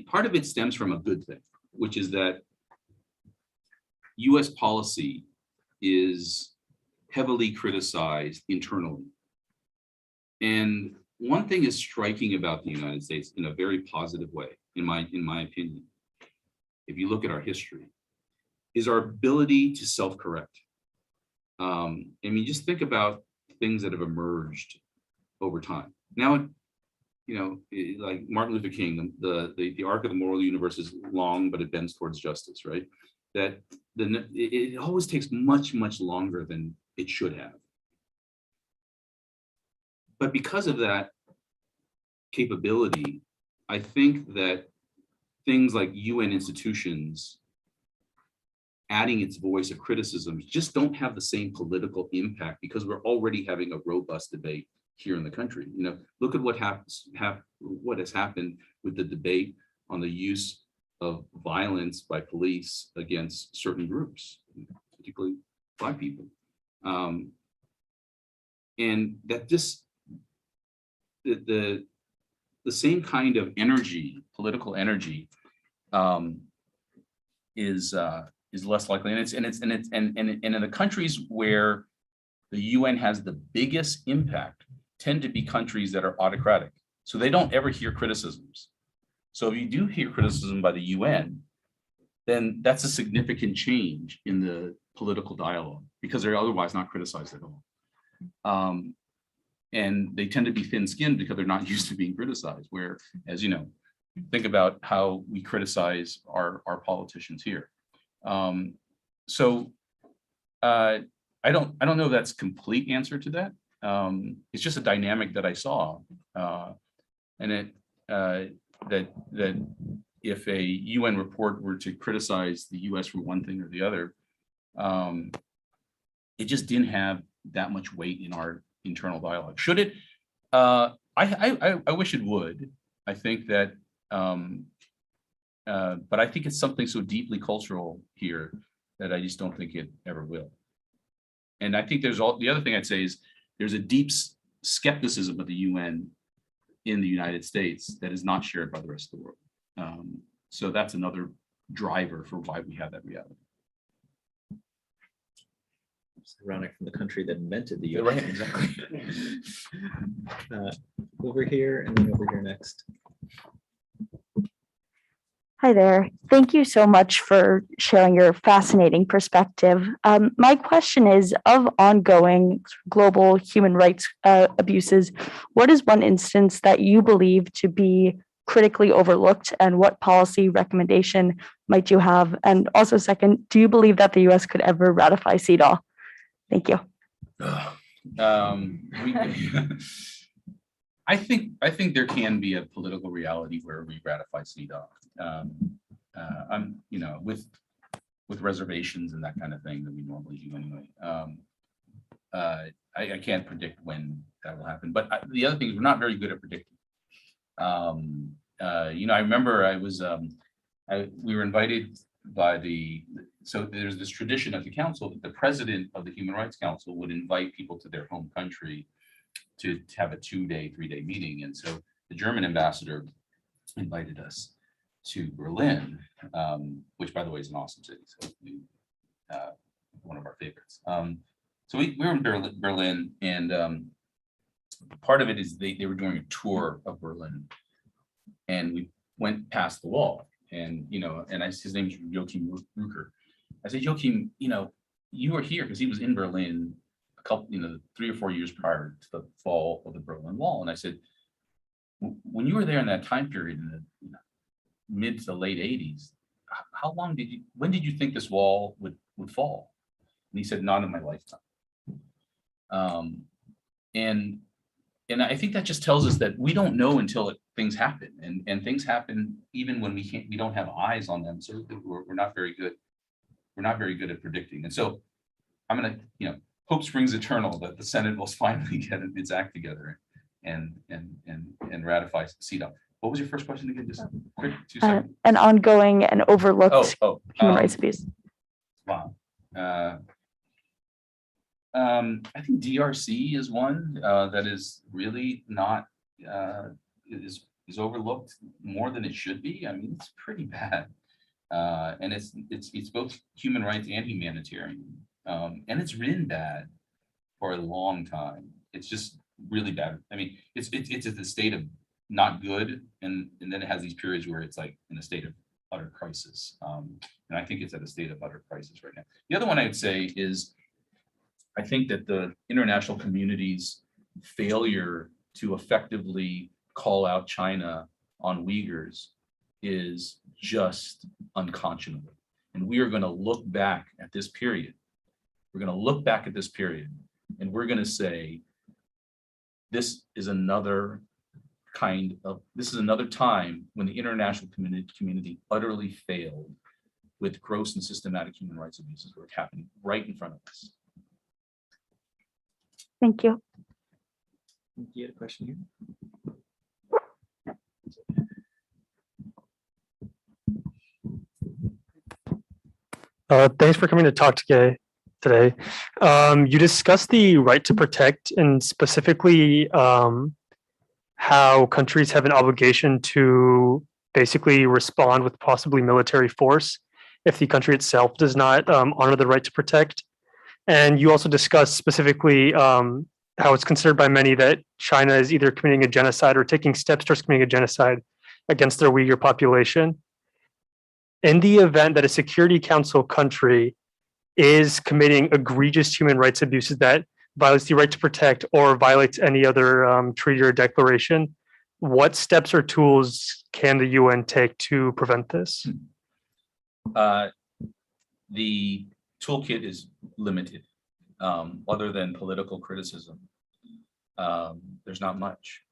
part of it stems from a good thing, which is that US policy is heavily criticized internally. And one thing is striking about the United States in a very positive way, in my opinion, if you look at our history, is our ability to self-correct. Just think about things that have emerged over time. Now, like Martin Luther King, the arc of the moral universe is long, but it bends towards justice, right? That it always takes much, much longer than it should have. But because of that capability, I think that things like UN institutions adding its voice of criticism just don't have the same political impact because we're already having a robust debate here in the country. Look at what has happened with the debate on the use of violence by police against certain groups, particularly Black people. And that the same kind of energy, political energy, is less likely, and in the countries where the UN has the biggest impact tend to be countries that are autocratic, so they don't ever hear criticisms. So if you do hear criticism by the UN, then that's a significant change in the political dialogue because they're otherwise not criticized at all. And they tend to be thin-skinned because they're not used to being criticized, where, as you know, think about how we criticize our politicians here. So I don't know if that's a complete answer to that. It's just a dynamic that I saw. And that if a UN report were to criticize the US for one thing or the other, it just didn't have that much weight in our internal dialogue. Should it? I wish it would. I think that, but I think it's something so deeply cultural here that I just don't think it ever will. And I think the other thing I'd say is there's a deep skepticism of the UN in the United States that is not shared by the rest of the world. So that's another driver for why we have that reality. It's ironic from the country that invented the UN. Right, exactly. Over here and then over here next. Hi there. Thank you so much for sharing your fascinating perspective. My question is, of ongoing global human rights abuses, what is one instance that you believe to be critically overlooked, and what policy recommendation might you have? And also, second, do you believe that the US could ever ratify CEDAW? Thank you. I think there can be a political reality where we ratify CEDAW. I'm, with reservations and that kind of thing that we normally do anyway. I can't predict when that will happen, but the other thing is we're not very good at predicting. I remember we were invited by so there's this tradition at the council that the president of the Human Rights Council would invite people to their home country to have a 2-day, 3-day meeting. And so the German ambassador invited us to Berlin, which by the way is an awesome city. So one of our favorites. So we were in Berlin, and part of it is they were doing a tour of Berlin, and we went past the wall, and his name is Joachim Rucker. I said, Joachim, you were here because he was in Berlin a couple, 3 or 4 years prior to the fall of the Berlin Wall. And I said, when you were there in that time period in the mid to the late 80s, when did you think this wall would fall? And he said, not in my lifetime. And I think that just tells us that we don't know until things happen, and things happen even when we don't have eyes on them. So we're not very good. We're not very good at predicting. And so I'm going to, hope springs eternal that the Senate will finally get its act together and ratify CEDAW. What was your first question again? Just quick, 2 seconds. An ongoing and overlooked human rights abuse. Wow. I think DRC is one that is really not is overlooked more than it should be. I mean, it's pretty bad, and it's both human rights and humanitarian, and it's been bad for a long time. It's just really bad. I mean, it's at the state of not good, and then it has these periods where it's like in a state of utter crisis, and I think it's at a state of utter crisis right now. The other one I would say is, I think that the international community's failure to effectively call out China on Uyghurs is just unconscionable. And we are going to look back at this period. We're going to look back at this period, and we're going to say, this is another time when the international community utterly failed with gross and systematic human rights abuses were happening right in front of us. Thank you. You had a question here? Thanks for coming to talk today. You discussed the right to protect and specifically how countries have an obligation to basically respond with possibly military force if the country itself does not honor the right to protect. And you also discussed specifically how it's considered by many that China is either committing a genocide or taking steps towards committing a genocide against their Uyghur population. In the event that a Security Council country is committing egregious human rights abuses that violates the right to protect or violates any other treaty or declaration, what steps or tools can the UN take to prevent this? The toolkit is limited, other than political criticism. There's not much.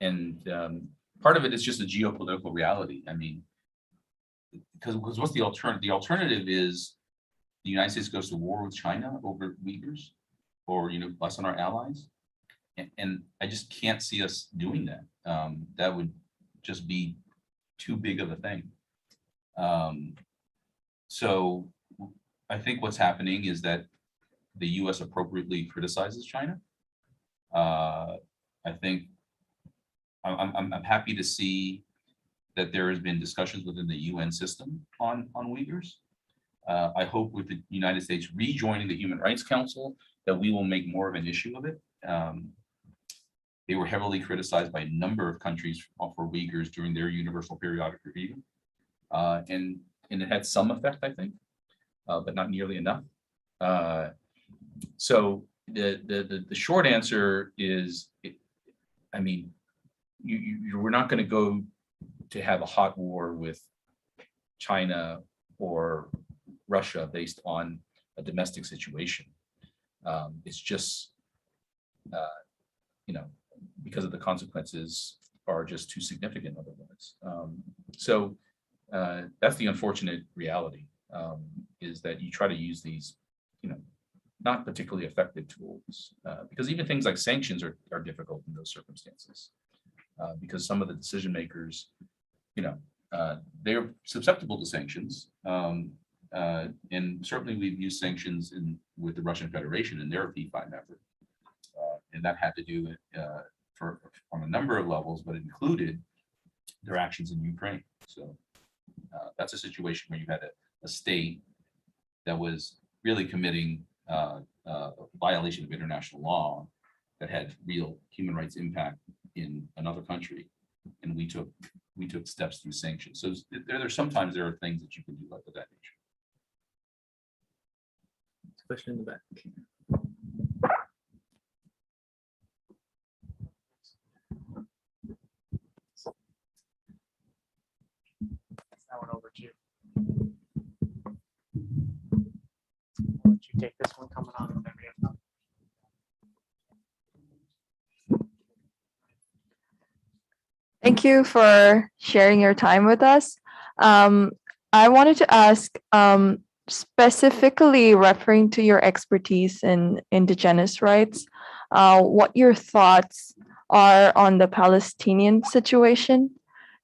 And part of it is just a geopolitical reality. I mean, because what's the alternative? The alternative is the United States goes to war with China over Uyghurs, or us and our allies, and I just can't see us doing that. That would just be too big of a thing. So I think what's happening is that the U.S. appropriately criticizes China. I think I'm happy to see that there has been discussions within the UN system on Uyghurs. I hope with the United States rejoining the Human Rights Council that we will make more of an issue of it. They were heavily criticized by a number of countries for Uyghurs during their Universal Periodic Review. And it had some effect, I think, but not nearly enough. So the short answer is, I mean, we're not going to go to have a hot war with China or Russia based on a domestic situation. It's just, because of the consequences are just too significant otherwise. So that's the unfortunate reality, is that you try to use these, not particularly effective tools, because even things like sanctions are difficult in those circumstances, because some of the decision makers, they're susceptible to sanctions. And certainly we've used sanctions with the Russian Federation in their P5 effort. And that had to do on a number of levels, but it included their actions in Ukraine. So that's a situation where you had a state that was really committing a violation of international law that had real human rights impact in another country, and we took steps through sanctions. So sometimes there are things that you can do like that nature. Question in the back. That one over to you. I'll let you take this one coming on, and then we have another. Thank you for sharing your time with us. I wanted to ask, specifically referring to your expertise in indigenous rights, what your thoughts are on the Palestinian situation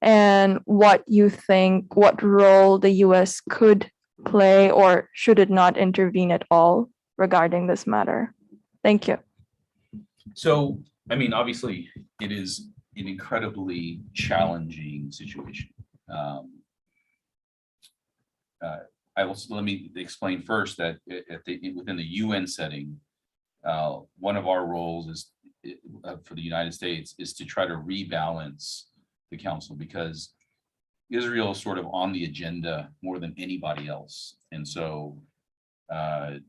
and what you think, what role the US could play, or should it not intervene at all regarding this matter? Thank you. So, I mean, obviously, it is an incredibly challenging situation. Let me explain first that within the UN setting, one of our roles is for the United States is to try to rebalance the council, because Israel is sort of on the agenda more than anybody else. And so, my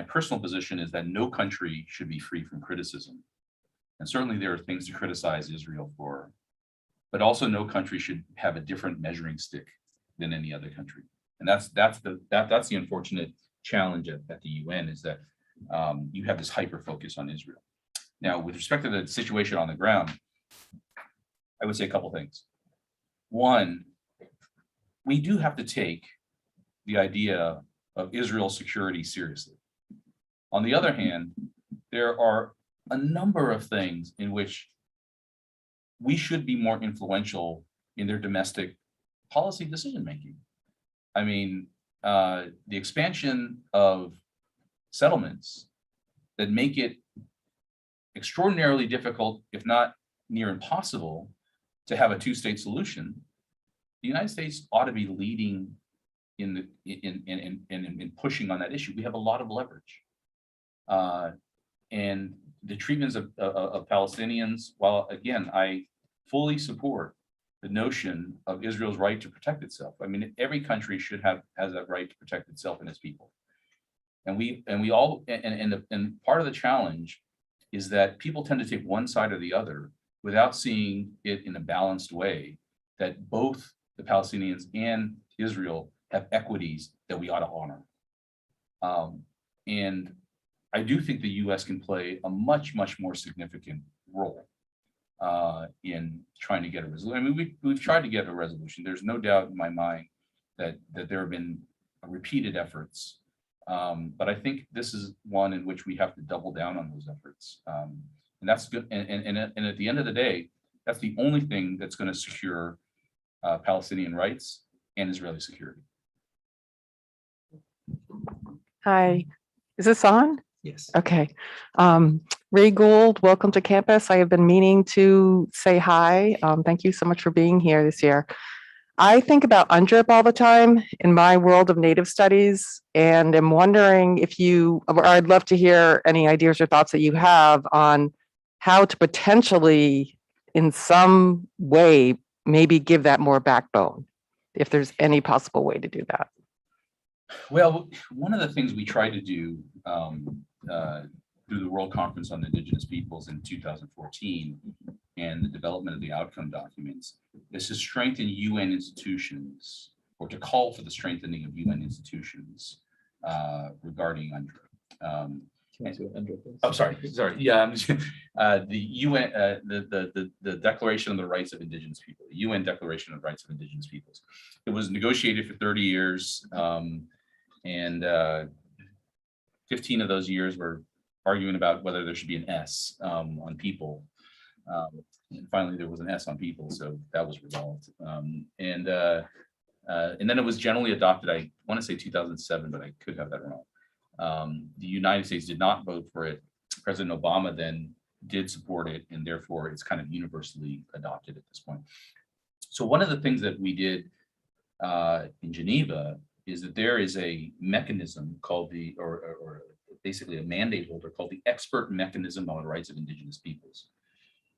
personal position is that no country should be free from criticism. And certainly there are things to criticize Israel for, but also no country should have a different measuring stick than any other country. And that's the unfortunate challenge at the UN, is that you have this hyper focus on Israel. Now, with respect to the situation on the ground, I would say a couple things. One, we do have to take the idea of Israel's security seriously. On the other hand, there are a number of things in which we should be more influential in their domestic policy decision-making. I mean, the expansion of settlements that make it extraordinarily difficult, if not near impossible, to have a two-state solution. The United States ought to be leading in pushing on that issue. We have a lot of leverage. And the treatments of Palestinians, while again, I fully support the notion of Israel's right to protect itself. I mean, every country has that right to protect itself and its people. And part of the challenge is that people tend to take one side or the other without seeing it in a balanced way, that both the Palestinians and Israel have equities that we ought to honor. And I do think the US can play a much, much more significant role in trying to get a resolution. I mean, we've tried to get a resolution. There's no doubt in my mind that there have been repeated efforts. But I think this is one in which we have to double down on those efforts. And that's good. And at the end of the day, that's the only thing that's going to secure Palestinian rights and Israeli security. Hi, is this on? Yes. Okay. Ray Gould, welcome to campus. I have been meaning to say hi. Thank you so much for being here this year. I think about UNDRIP all the time in my world of Native studies, and I'm wondering if or I'd love to hear any ideas or thoughts that you have on how to potentially, in some way, maybe give that more backbone, if there's any possible way to do that. Well, one of the things we tried to do through the World Conference on Indigenous Peoples in 2014 and the development of the outcome documents is to strengthen UN institutions, or to call for the strengthening of UN institutions regarding UNDRIP. Oh, sorry. Yeah, the UN, the Declaration on the Rights of Indigenous People, the UN Declaration of Rights of Indigenous Peoples. It was negotiated for 30 years, and 15 of those years were arguing about whether there should be an S on people. And finally, there was an S on people, so that was resolved. And then it was generally adopted. I want to say 2007, but I could have that wrong. The United States did not vote for it. President Obama then did support it, and therefore it's kind of universally adopted at this point. So one of the things that we did in Geneva is that there is a mechanism called or basically a mandate holder called the Expert Mechanism on the Rights of Indigenous Peoples.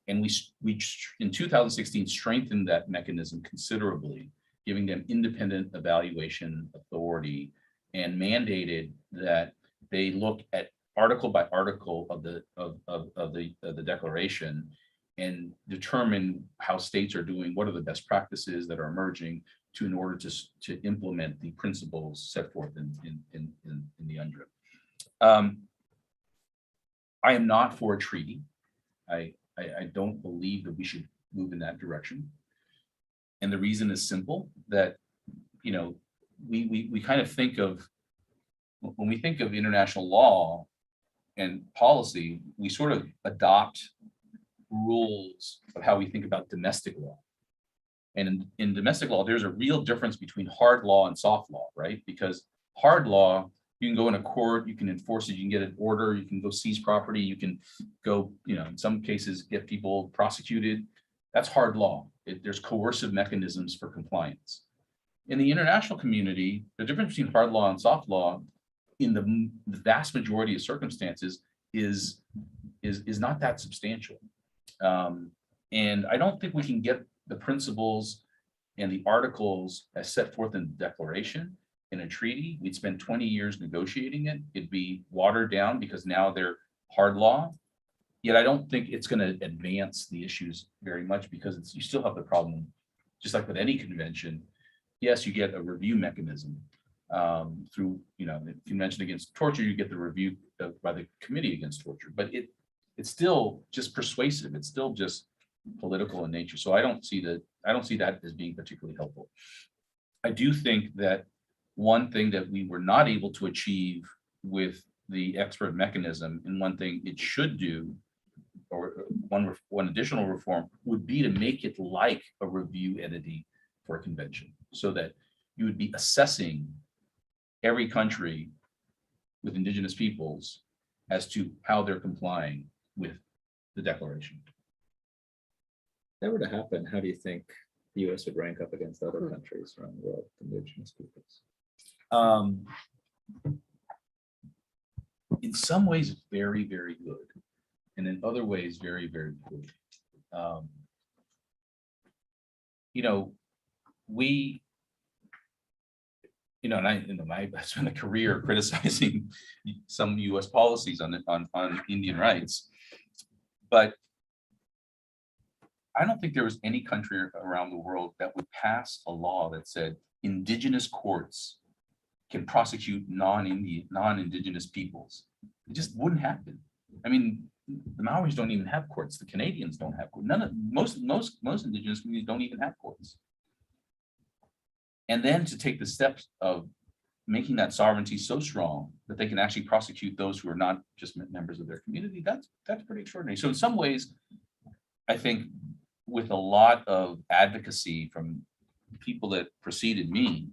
And we in 2016 strengthened that mechanism considerably, giving them independent evaluation authority, and mandated that they look at article by article of the declaration and determine how states are doing, what are the best practices that are emerging in order to implement the principles set forth in the UNDRIP. I am not for a treaty. I don't believe that we should move in that direction. And the reason is simple, that, you know, we kind of think of, when we think of international law and policy, we sort of adopt rules of how we think about domestic law. And in domestic law, there's a real difference between hard law and soft law, right? Because hard law, you can go in a court, you can enforce it, you can get an order, you can go seize property, you can go, you know, in some cases, get people prosecuted. That's hard law. There's coercive mechanisms for compliance. In the international community, the difference between hard law and soft law in the vast majority of circumstances is not that substantial. And I don't think we can get the principles and the articles as set forth in the declaration in a treaty. We'd spend 20 years negotiating it. It'd be watered down because now they're hard law. Yet I don't think it's going to advance the issues very much, because you still have the problem, just like with any convention. Yes, you get a review mechanism through, you know, the Convention Against Torture. You get the review by the Committee Against Torture, but it's still just persuasive. It's still just political in nature. So I don't see that as being particularly helpful. I do think that one thing that we were not able to achieve with the expert mechanism, and one thing it should do, or one additional reform, would be to make it like a review entity for a convention, so that you would be assessing every country with indigenous peoples as to how they're complying with the declaration. If that were to happen, how do you think the US would rank up against other countries around the world, indigenous peoples? In some ways, very, very good. And in other ways, very, very good. We, and I spent a career criticizing some US policies on Indian rights, but I don't think there was any country around the world that would pass a law that said indigenous courts can prosecute non-indigenous peoples. It just wouldn't happen. I mean, the Maoris don't even have courts. The Canadians don't have courts. Most indigenous communities don't even have courts. And then to take the steps of making that sovereignty so strong that they can actually prosecute those who are not just members of their community, that's pretty extraordinary. So in some ways, I think with a lot of advocacy from people that preceded me,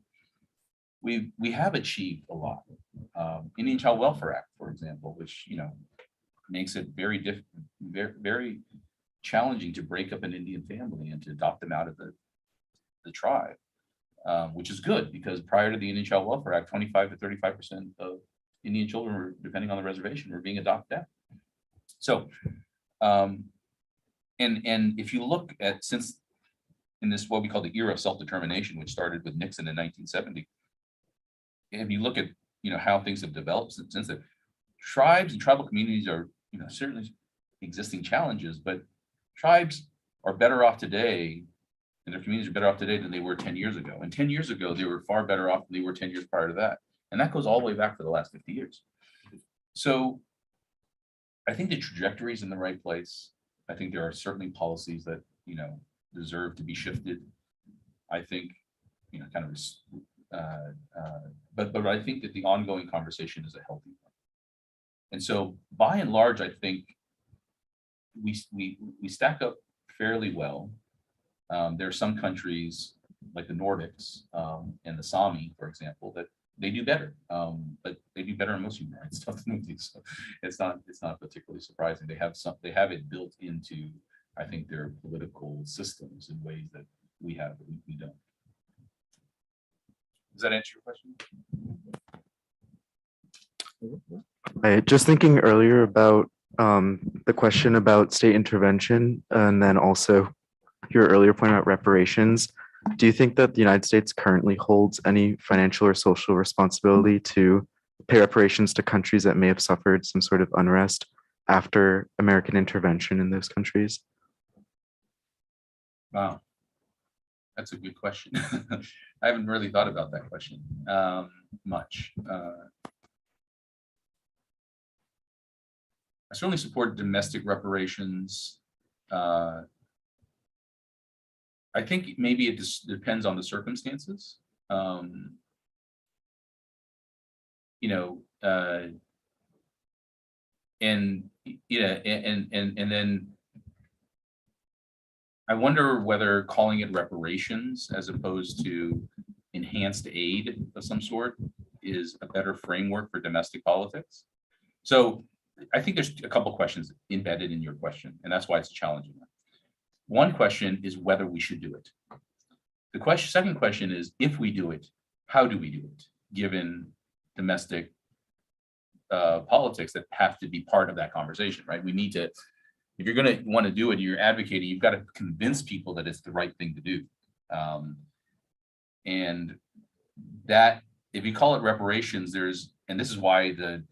we have achieved a lot. Indian Child Welfare Act, for example, which makes it very challenging to break up an Indian family and to adopt them out of the tribe, which is good because prior to the Indian Child Welfare Act, 25 to 35% of Indian children were, depending on the reservation, were being adopted out. So, and if you look at since in this what we call the era of self-determination, which started with Nixon in 1970, if you look at how things have developed since then, tribes and tribal communities are certainly existing challenges, but tribes are better off today, and their communities are better off today than they were 10 years ago. And 10 years ago, they were far better off than they were 10 years prior to that. And that goes all the way back for the last 50 years. So I think the trajectory is in the right place. I think there are certainly policies that deserve to be shifted. I think but I think that the ongoing conversation is a healthy one. And so by and large, I think we stack up fairly well. There are some countries like the Nordics and the Sami, for example, that they do better, but they do better on most human rights stuff than we do. So it's not particularly surprising. They have it built into, I think, their political systems in ways that we have, but we don't. Does that answer your question? Just thinking earlier about the question about state intervention, and then also your earlier point about reparations. Do you think that the United States currently holds any financial or social responsibility to pay reparations to countries that may have suffered some sort of unrest after American intervention in those countries? Wow, that's a good question. I haven't really thought about that question much. I certainly support domestic reparations. I think maybe it just depends on the circumstances. And then I wonder whether calling it reparations as opposed to enhanced aid of some sort is a better framework for domestic politics. So I think there's a couple questions embedded in your question, and that's why it's challenging. One question is whether we should do it. The second question is, if we do it, how do we do it, given domestic politics that have to be part of that conversation, right? We need to, if you're going to want to do it, you're advocating, you've got to convince people that it's the right thing to do. And that, if you call it reparations, and this is why the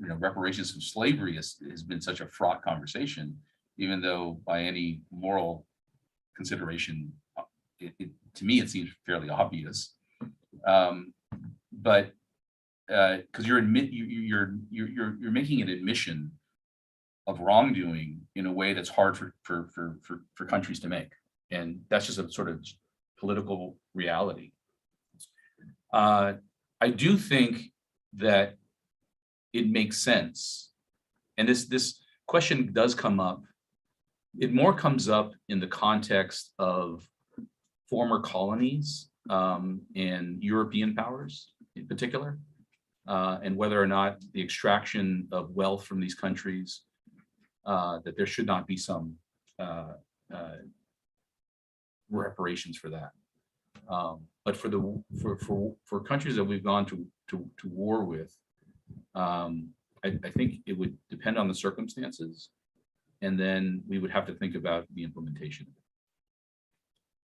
reparations from slavery has been such a fraught conversation, even though by any moral consideration, to me, it seems fairly obvious. But because you're making an admission of wrongdoing in a way that's hard for countries to make, and that's just a sort of political reality. I do think that it makes sense, and this question does come up. It more comes up in the context of former colonies and European powers in particular, and whether or not the extraction of wealth from these countries, that there should not be some reparations for that. But for countries that we've gone to war with, I think it would depend on the circumstances, and then we would have to think about the implementation.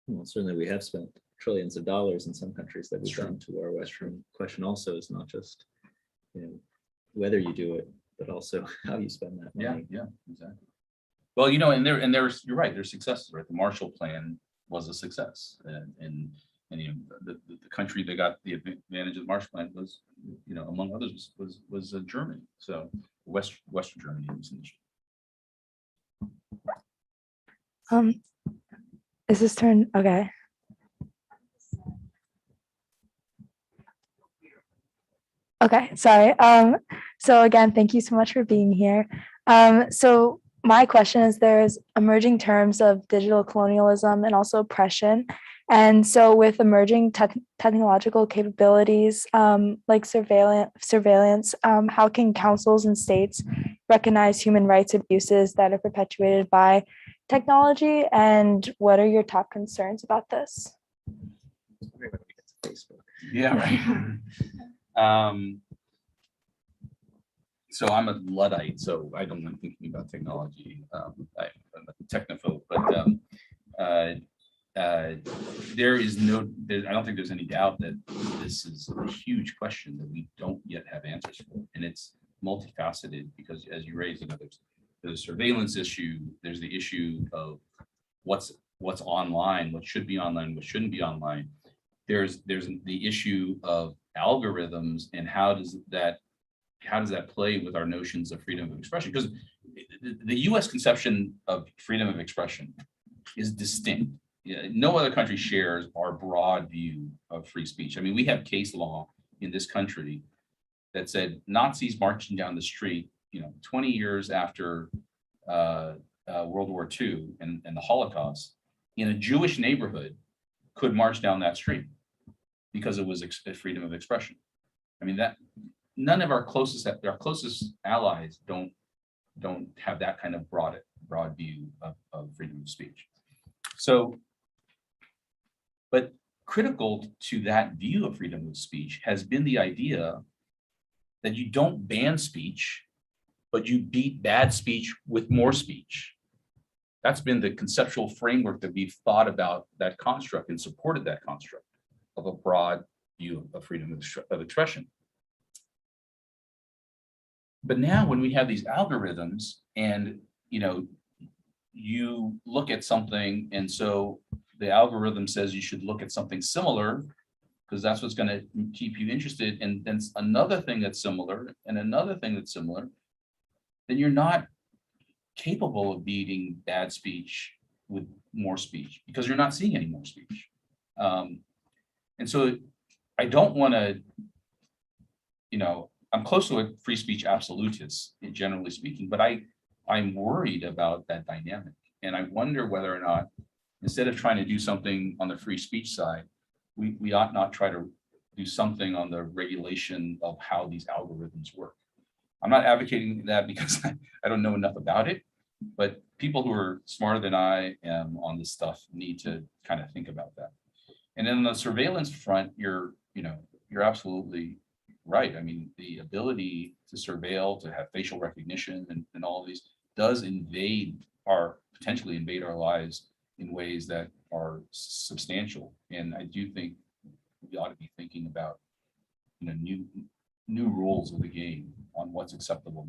Well, certainly we have spent trillions of dollars in some countries that we've That's true. gone to war. Western question also is not just, whether you do it, but also how you spend that money. Yeah, exactly. Well, and there's you're right. There's successes, right? The Marshall Plan was a success, and the country that got the advantage of the Marshall Plan was, among others, was Germany. So Western Germany was initially. Is this turn? Okay. Okay, sorry. So again, thank you so much for being here. So my question is, there's emerging terms of digital colonialism and also oppression. And so with emerging technological capabilities like surveillance, how can councils and states recognize human rights abuses that are perpetuated by technology? And what are your top concerns about this? Yeah, right. So I'm a Luddite, so I don't like thinking about technology. I'm a technophobe, but there is I don't think there's any doubt that this is a huge question that we don't yet have answers for, and it's multifaceted because, as you raised, there's a surveillance issue. There's the issue of what's online, what should be online, what shouldn't be online. There's the issue of algorithms and how does that play with our notions of freedom of expression? Because the U.S. conception of freedom of expression is distinct. No other country shares our broad view of free speech. I mean, we have case law in this country that said Nazis marching down the street, 20 years after World War II and the Holocaust, in a Jewish neighborhood, could march down that street because it was freedom of expression. I mean, that none of our closest allies don't have that kind of broad view of freedom of speech. So, but critical to that view of freedom of speech has been the idea that you don't ban speech, but you beat bad speech with more speech. That's been the conceptual framework that we've thought about that construct and supported that construct of a broad view of freedom of expression. But now when we have these algorithms and, you look at something, and so the algorithm says you should look at something similar because that's what's going to keep you interested, and then another thing that's similar and another thing that's similar, then you're not capable of beating bad speech with more speech because you're not seeing any more speech. And so I don't want to, I'm close to a free speech absolutist, generally speaking, but I'm worried about that dynamic. And I wonder whether or not, instead of trying to do something on the free speech side, we ought not try to do something on the regulation of how these algorithms work. I'm not advocating that because I don't know enough about it, but people who are smarter than I am on this stuff need to kind of think about that. And then on the surveillance front, you're absolutely right. I mean, the ability to surveil, to have facial recognition and all of these does potentially invade our lives in ways that are substantial. And I do think we ought to be thinking about, new rules of the game on what's acceptable.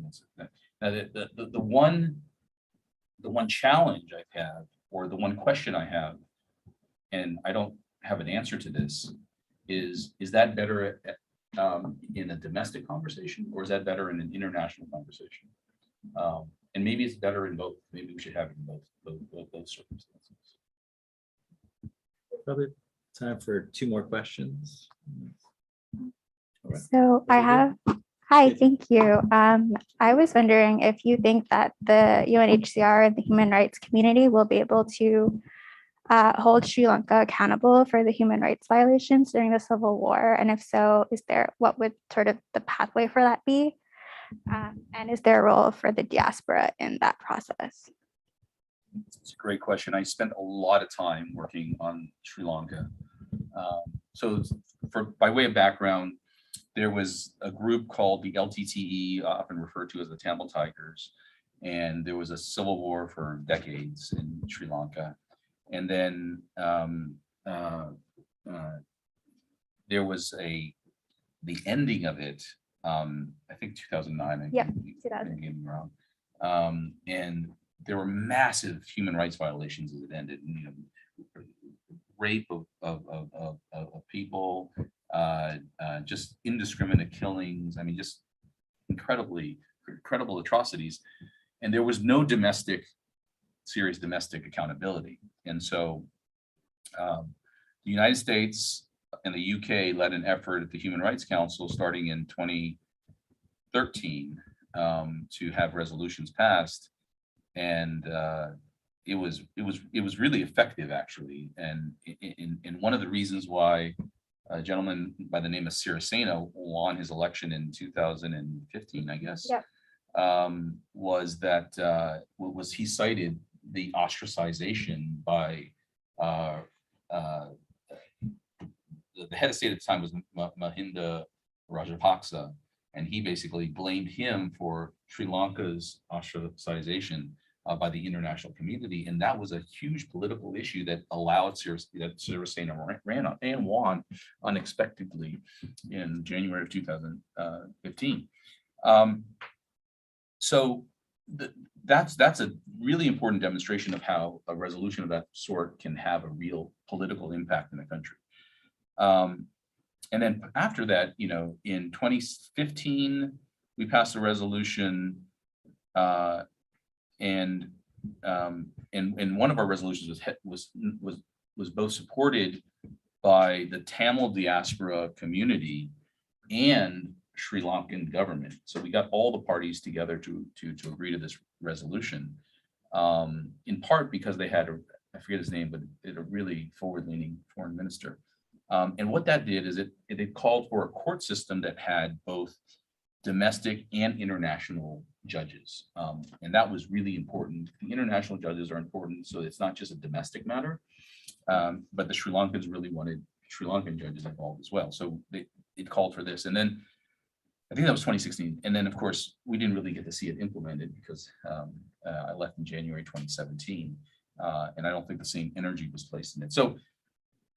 Now, the one challenge I have, or the one question I have, and I don't have an answer to this, is that better in a domestic conversation, or is that better in an international conversation? And maybe it's better in both. Maybe we should have it in both circumstances. Probably time for 2 more questions. All right. So I have, hi, thank you. I was wondering if you think that the UNHCR and the human rights community will be able to hold Sri Lanka accountable for the human rights violations during the civil war? And if so, what would sort of the pathway for that be? And is there a role for the diaspora in that process? It's a great question. I spent a lot of time working on Sri Lanka. So by way of background, there was a group called the LTTE, often referred to as the Tamil Tigers, and there was a civil war for decades in Sri Lanka. And then there was the ending of it, I think 2009. Yeah, I can get me wrong. And there were massive human rights violations as it ended. You know, rape of people, just indiscriminate killings. I mean, just incredible atrocities. And there was no serious domestic accountability. And so the United States and the UK led an effort at the Human Rights Council starting in 2013 to have resolutions passed. And it was really effective, actually. And one of the reasons why a gentleman by the name of Sirisena won his election in 2015, I guess, Yep. Was that he cited the ostracization by the head of state at the time was Mahinda Rajapaksa, and he basically blamed him for Sri Lanka's ostracization by the international community, and that was a huge political issue that allowed Sirisena ran on and won unexpectedly in January of 2015. So that's a really important demonstration of how a resolution of that sort can have a real political impact in the country. And then after that, you know, in 2015, we passed a resolution, and one of our resolutions was both supported by the Tamil diaspora community and Sri Lankan government. So we got all the parties together to agree to this resolution, in part because they had I forget his name, but a really forward-leaning foreign minister. And what that did is it called for a court system that had both domestic and international judges. And that was really important. The international judges are important, so it's not just a domestic matter, but the Sri Lankans really wanted Sri Lankan judges involved as well. So it called for this. And then I think that was 2016. And then, of course, we didn't really get to see it implemented because I left in January 2017. And I don't think the same energy was placed in it. So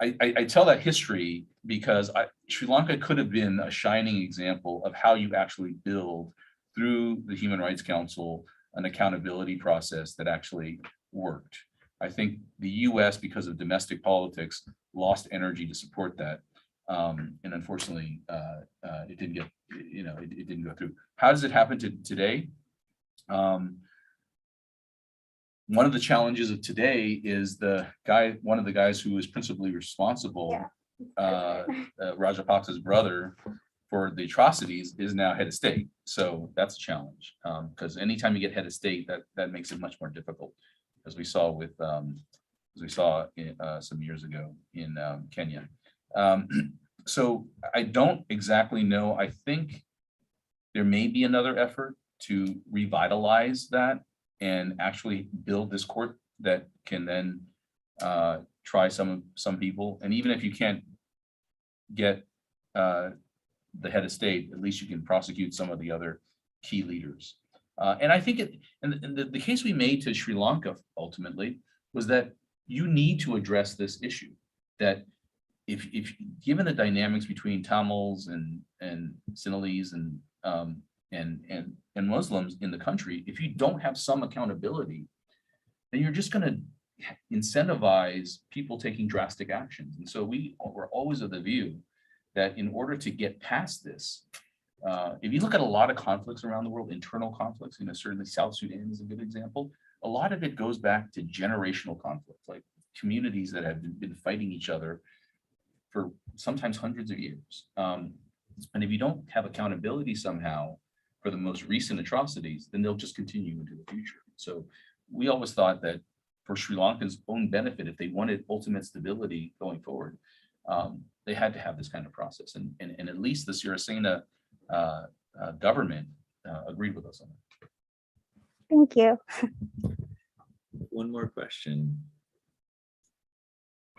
I tell that history because Sri Lanka could have been a shining example of how you actually build through the Human Rights Council an accountability process that actually worked. I think the US, because of domestic politics, lost energy to support that. And unfortunately, it didn't get, it didn't go through. How does it happen today? One of the challenges of today is one of the guys who was principally responsible, Rajapaksa's brother, for the atrocities is now head of state. So that's a challenge, because anytime you get head of state, that makes it much more difficult, as we saw some years ago in Kenya. So I don't exactly know. I think there may be another effort to revitalize that and actually build this court that can then try some people. And even if you can't get the head of state, at least you can prosecute some of the other key leaders. And I think the case we made to Sri Lanka ultimately was that you need to address this issue, that if given the dynamics between Tamils and Sinhalese and Muslims in the country, if you don't have some accountability, then you're just going to incentivize people taking drastic actions. And so we were always of the view that in order to get past this, if you look at a lot of conflicts around the world, internal conflicts, certainly South Sudan is a good example. A lot of it goes back to generational conflicts, like communities that have been fighting each other for sometimes hundreds of years. And if you don't have accountability somehow for the most recent atrocities, then they'll just continue into the future. So we always thought that for Sri Lanka's own benefit, if they wanted ultimate stability going forward, they had to have this kind of process. And at least the Sirisena government agreed with us on that. Thank you. One more question.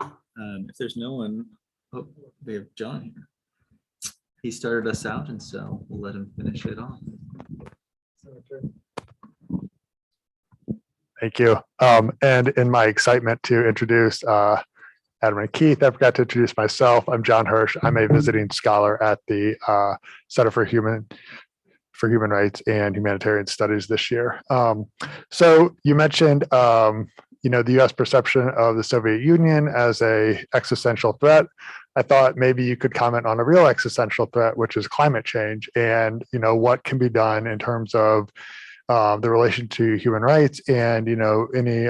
If there's no one, oh, we have John here. He started us out, and so we'll let him finish it off. Thank you. And in my excitement to introduce Adam and Keith, I forgot to introduce myself. I'm John Hirsch. I'm a visiting scholar at the Center for Human Rights and Humanitarian Studies this year. So you mentioned, the U.S. perception of the Soviet Union as a existential threat. I thought maybe you could comment on a real existential threat, which is climate change, and what can be done in terms of the relation to human rights, and any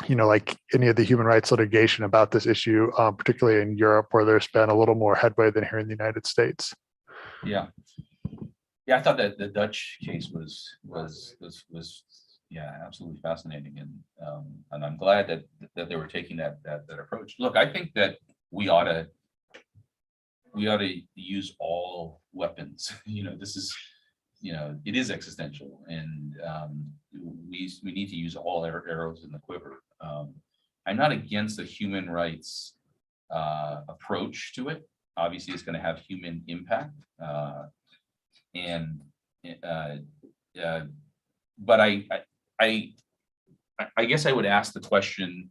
like any of the human rights litigation about this issue, particularly in Europe, where there's been a little more headway than here in the United States. Yeah, I thought that the Dutch case was absolutely fascinating, and I'm glad that they were taking that approach. Look, I think that we ought to use all weapons. This is it is existential, and we need to use all arrows in the quiver. I'm not against the human rights approach to it. Obviously, it's going to have human impact, but I guess I would ask the question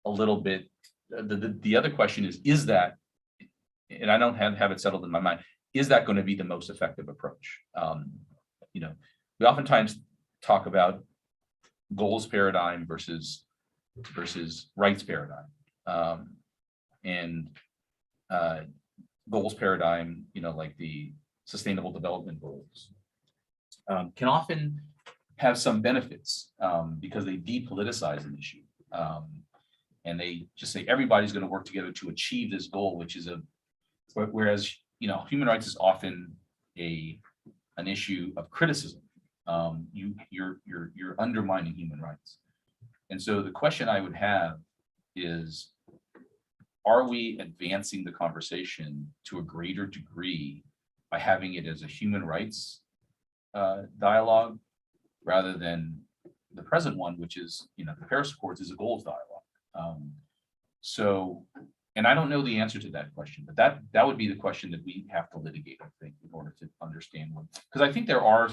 a little bit. The other question is that, and I don't have it settled in my mind, is that going to be the most effective approach? We oftentimes talk about goals paradigm versus rights paradigm, and goals paradigm, like the Sustainable Development Goals, can often have some benefits because they depoliticize an issue, and they just say everybody's going to work together to achieve this goal, which is whereas human rights is often an issue of criticism. You're undermining human rights, and so the question I would have is, are we advancing the conversation to a greater degree by having it as a human rights dialogue rather than the present one, which is, the Paris Accords is a goals dialogue. And I don't know the answer to that question, but that would be the question that we have to litigate, I think, in order to understand what, because I think there are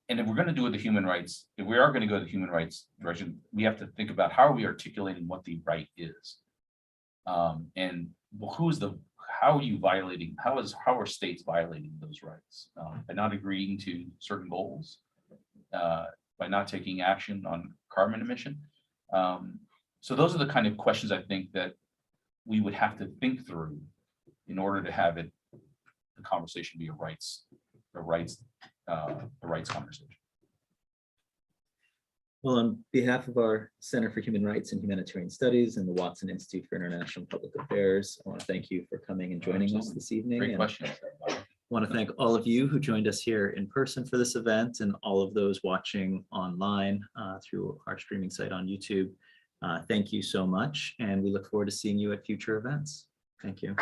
and if we're going to do it the human rights, if we are going to go the human rights direction, we have to think about how are we articulating what the right is, and how are you violating? How are states violating those rights by not agreeing to certain goals, by not taking action on carbon emission? So those are the kind of questions I think that we would have to think through in order to have the conversation be a rights conversation. Well, on behalf of our Center for Human Rights and Humanitarian Studies and the Watson Institute for International Public Affairs, I want to thank you for coming and joining us this evening. Great and questions. I want to thank all of you who joined us here in person for this event, and all of those watching online through our streaming site on YouTube. Thank you so much, and we look forward to seeing you at future events. Thank you.